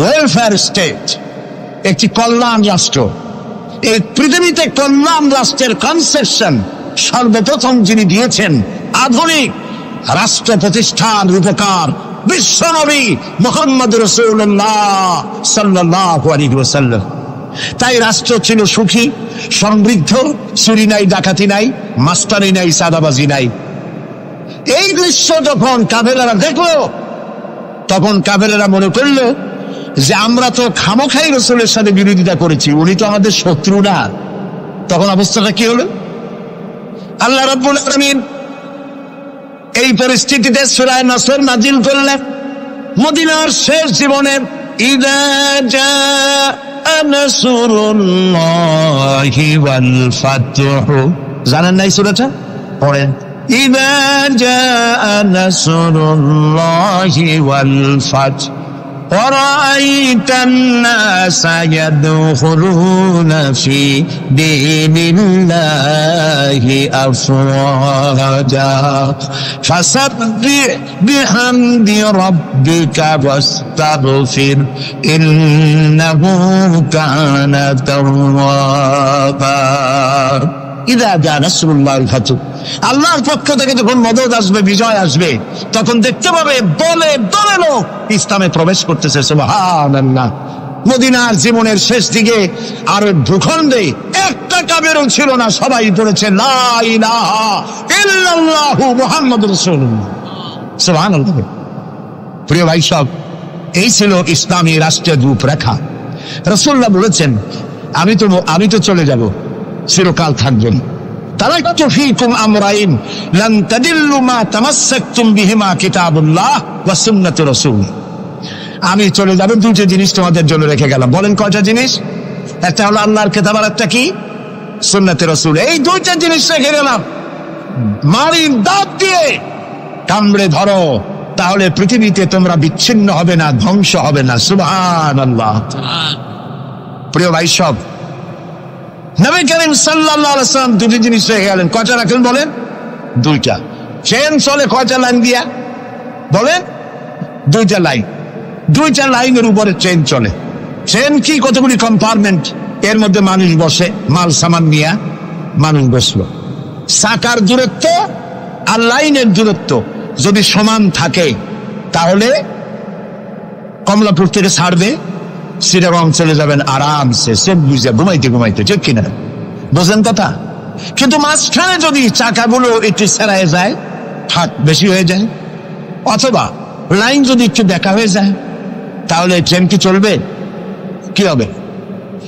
ওয়েলফেয়ার স্টেট, একটি কল্যাণ রাষ্ট্র। এই পৃথিবীতে কল্যাণ রাষ্ট্রের কনসেপশন সর্বপ্রথম যিনি দিয়েছেন, আধুনিক রাষ্ট্র প্রতিষ্ঠান রূপকার বিশ্বনবী মুহাম্মদ রাসূলুল্লাহ সাল্লাল্লাহু আলাইহি ওয়াসাল্লাম। তাই রাষ্ট্র ছিল সুখী, সমৃদ্ধ, চুরি নাই, ডাকাতি নাই, মাস্তানি নাই, সাদাবাজি নাই। এই দৃশ্য যখন কাফেরেরা দেখলো, তখন কাফেরেরা মনে করলো যে আমরা তো খামোখাই রাসূলের সাথে বিরোধিতা করেছি, উনি তো আমাদের শত্রু না। তখন অবস্থাটা কি হলো? আল্লাহ রাব্বুল আলামিন এই পরিস্থিতিতে সূরা নসর নাজিল করলেন। মদিনার শেষ জীবনে ইযা জাআ নাসরুল্লাহি ওয়াল ফাতহু, জানেন না এই সূরাটা? পড়েন। إذا جاء نصر الله والفتح ورأيت الناس يدخلون في دين الله أفواجا فسبح بحمد ربك واستغفر إنه كان توابا ইদা জা নাসরুল্লাহ ওয়াল ফাতহ, আল্লাহর পক্ষ থেকে যখন মদদ আসবে, বিজয় আসবে, তখন দেখতে পাবে দলে দলে লোক ইসলামে প্রবেশ করতেছে। সুবহানাল্লাহ। মদিনার জীবনের শেষ দিকে আর ভূখণ্ডে একটা কাফেরও ছিল না, সবাই পড়েছে লা ইলাহা ইল্লাল্লাহু মুহাম্মাদুর রাসূলুল্লাহ। সুবহানাল্লাহ। প্রিয় ভাই সব, এই ছিল ইসলামী রাষ্ট্রের রূপরেখা। রাসূলুল্লাহ বলেছেন, আমি তো চলে যাব, চিরকাল থাকবেন। তারাকতু ফীকুম আমরাইন লান তাদিল্লু মা তামাসসাকতুম বিহিমা কিতাবুল্লাহ ওয়া সুন্নাতু রাসূল। আমি চলে যাব, দুটো জিনিস তোমাদের জন্য রেখে গেলাম। বলেন কয়টা জিনিস? একটা হলো আল্লাহর কিতাব, আর একটা কি? সুন্নাতে রাসূল। এই দুইটা জিনিস রেখে গেলাম। মারির দাঁত দিয়ে কামড়ে ধরো, তাহলে পৃথিবীতে তোমরা বিচ্ছিন্ন হবে না, ধ্বংস হবে না। সুবহানাল্লাহ। প্রিয় ভাই সব, নবী করিম সাল্লাল্লাহু আলাইহি ওয়াসাল্লাম দুটি জিনিস রেখে গেলেন। কয়টা রাখলেন বলেন? দুইটা। চেন চলে কয়টা লাইন দিয়া? বলেন? দুইটা লাইন। দুইটা লাইনের উপরে চেন চলে। চেন কি? কতগুলি কম্পার্টমেন্ট, এর মধ্যে মানুষ বসে, মাল সামান নিয়ে মানুষ বসলো। চাকার দূরত্ব আর লাইনের দূরত্ব যদি সমান থাকে, তাহলে কমলাপুর থেকে ছাড়বে, চিটাগং চলে যাবেন আরামসে, সব বুঝে ঘুমাইতে ঘুমাইতে। ঠিক কিনা? বোঝেন কথা? কিন্তু মাঝখানে যদি চাকাগুলো একটু সেরায় যায়, হাত বেশি হয়ে যায়, অথবা লাইন যদি একটু দেখা হয়ে যায়, তাহলে ট্রেন কি চলবে? কি হবে?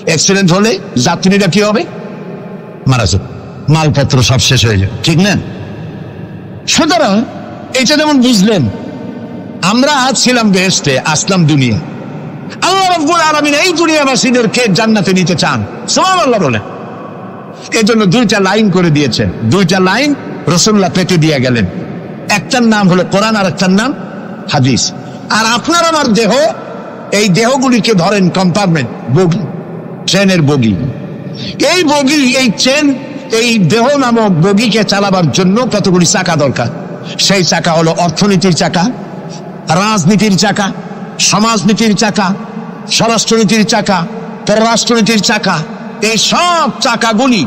অ্যাক্সিডেন্ট হলে যাত্রীরা কি হবে? মারা যাবে, মালপত্র সব শেষ হয়ে যাবে। ঠিক না? সুতরাং এটা যেমন বুঝলেন, আমরা ছিলাম বেহেশতে, আসলাম দুনিয়া। আল্লাহ রাব্বুল আলামিন এই দুনিয়াবাসীদেরকে জান্নাতে নিতে চান। সুবহানাল্লাহ বলেন। এই জন্য দুইটা লাইন করে দিয়েছেন। দুইটা লাইন রাসূলুল্লাহ পেতে দিয়ে গেলেন। একটার নাম হলো কোরআন, আর একটার নাম হাদিস। আর আপনার আমার দেহ, এই দেহগুলিকে ধরেন কম্পার্টমেন্ট, বগি, ট্রেনের বগি। এই বগি, এই ট্রেন, এই দেহ নামক বগিকে চালাবার জন্য কতগুলি চাকা দরকার। সেই চাকা হলো অর্থনীতির চাকা, রাজনীতির চাকা, সমাজনীতির চাকা, স্বরাষ্ট্রনীতির চাকা, পররাষ্ট্রনীতির চাকা। এই সব চাকাগুলি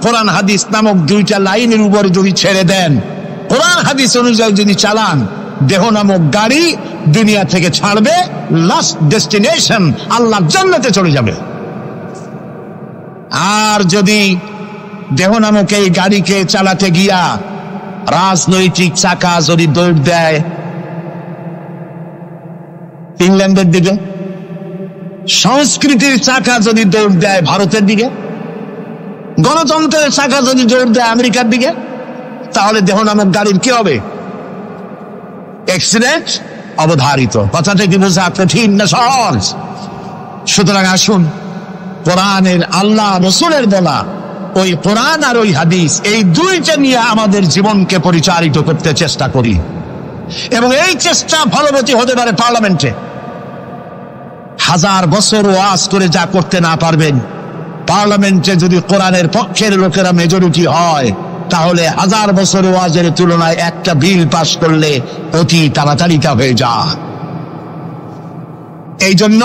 কোরআন হাদিস নামক দুইটা লাইনের উপরে যদি ছেড়ে দেন, কোরআন হাদিস অনুযায়ী যদি চালান, দেহ নামক গাড়ি দুনিয়া থেকে ছাড়বে, লাস্ট ডেস্টিনেশন আল্লাহর জান্নাতে চলে যাবে। আর যদি দেহ নামক এই গাড়িকে চালাতে গিয়া রাজনৈতিক চাকা যদি দৌড় দেয় ইংল্যান্ডের দিকে, সংস্কৃতির চাকা যদি দৌড় দেয় ভারতের দিকে, গণতন্ত্রের চাকা যদি দৌড় দেয় আমেরিকার দিকে, তাহলে দেহ নামক গাড়ির কি হবে? অ্যাক্সিডেন্ট অবধারিত। কথাটা কি বোঝা কঠিন না সহজ? সুতরাং আসুন, কোরআনের, আল্লাহ রসুলের বলা ওই কোরআন আর ওই হাদিস, এই দুইটা নিয়ে আমাদের জীবনকে পরিচালিত করতে চেষ্টা করি। এবং এই চেষ্টা ফলবতী হতে পারে পার্লামেন্টে। 1000 বছর ওয়াজ করে যা করতে না পারবেন, পার্লামেন্টে যদি কোরআনের পক্ষের লোকেরা মেজরিটি হয়, তাহলে 1000 বছর ওয়াজের তুলনায় একটা বিল পাশ করলে অতি তাড়াতাড়ি তা হয়ে যায়। এই জন্য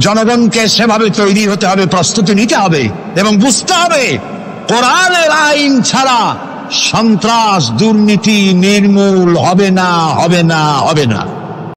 জনগণকে সেভাবে তৈরি হতে হবে, প্রস্তুতি নিতে হবে এবং বুঝতে হবে কোরআনের আইন ছাড়া সন্ত্রাস, দুর্নীতি নির্মূল হবে না, হবে না, হবে না।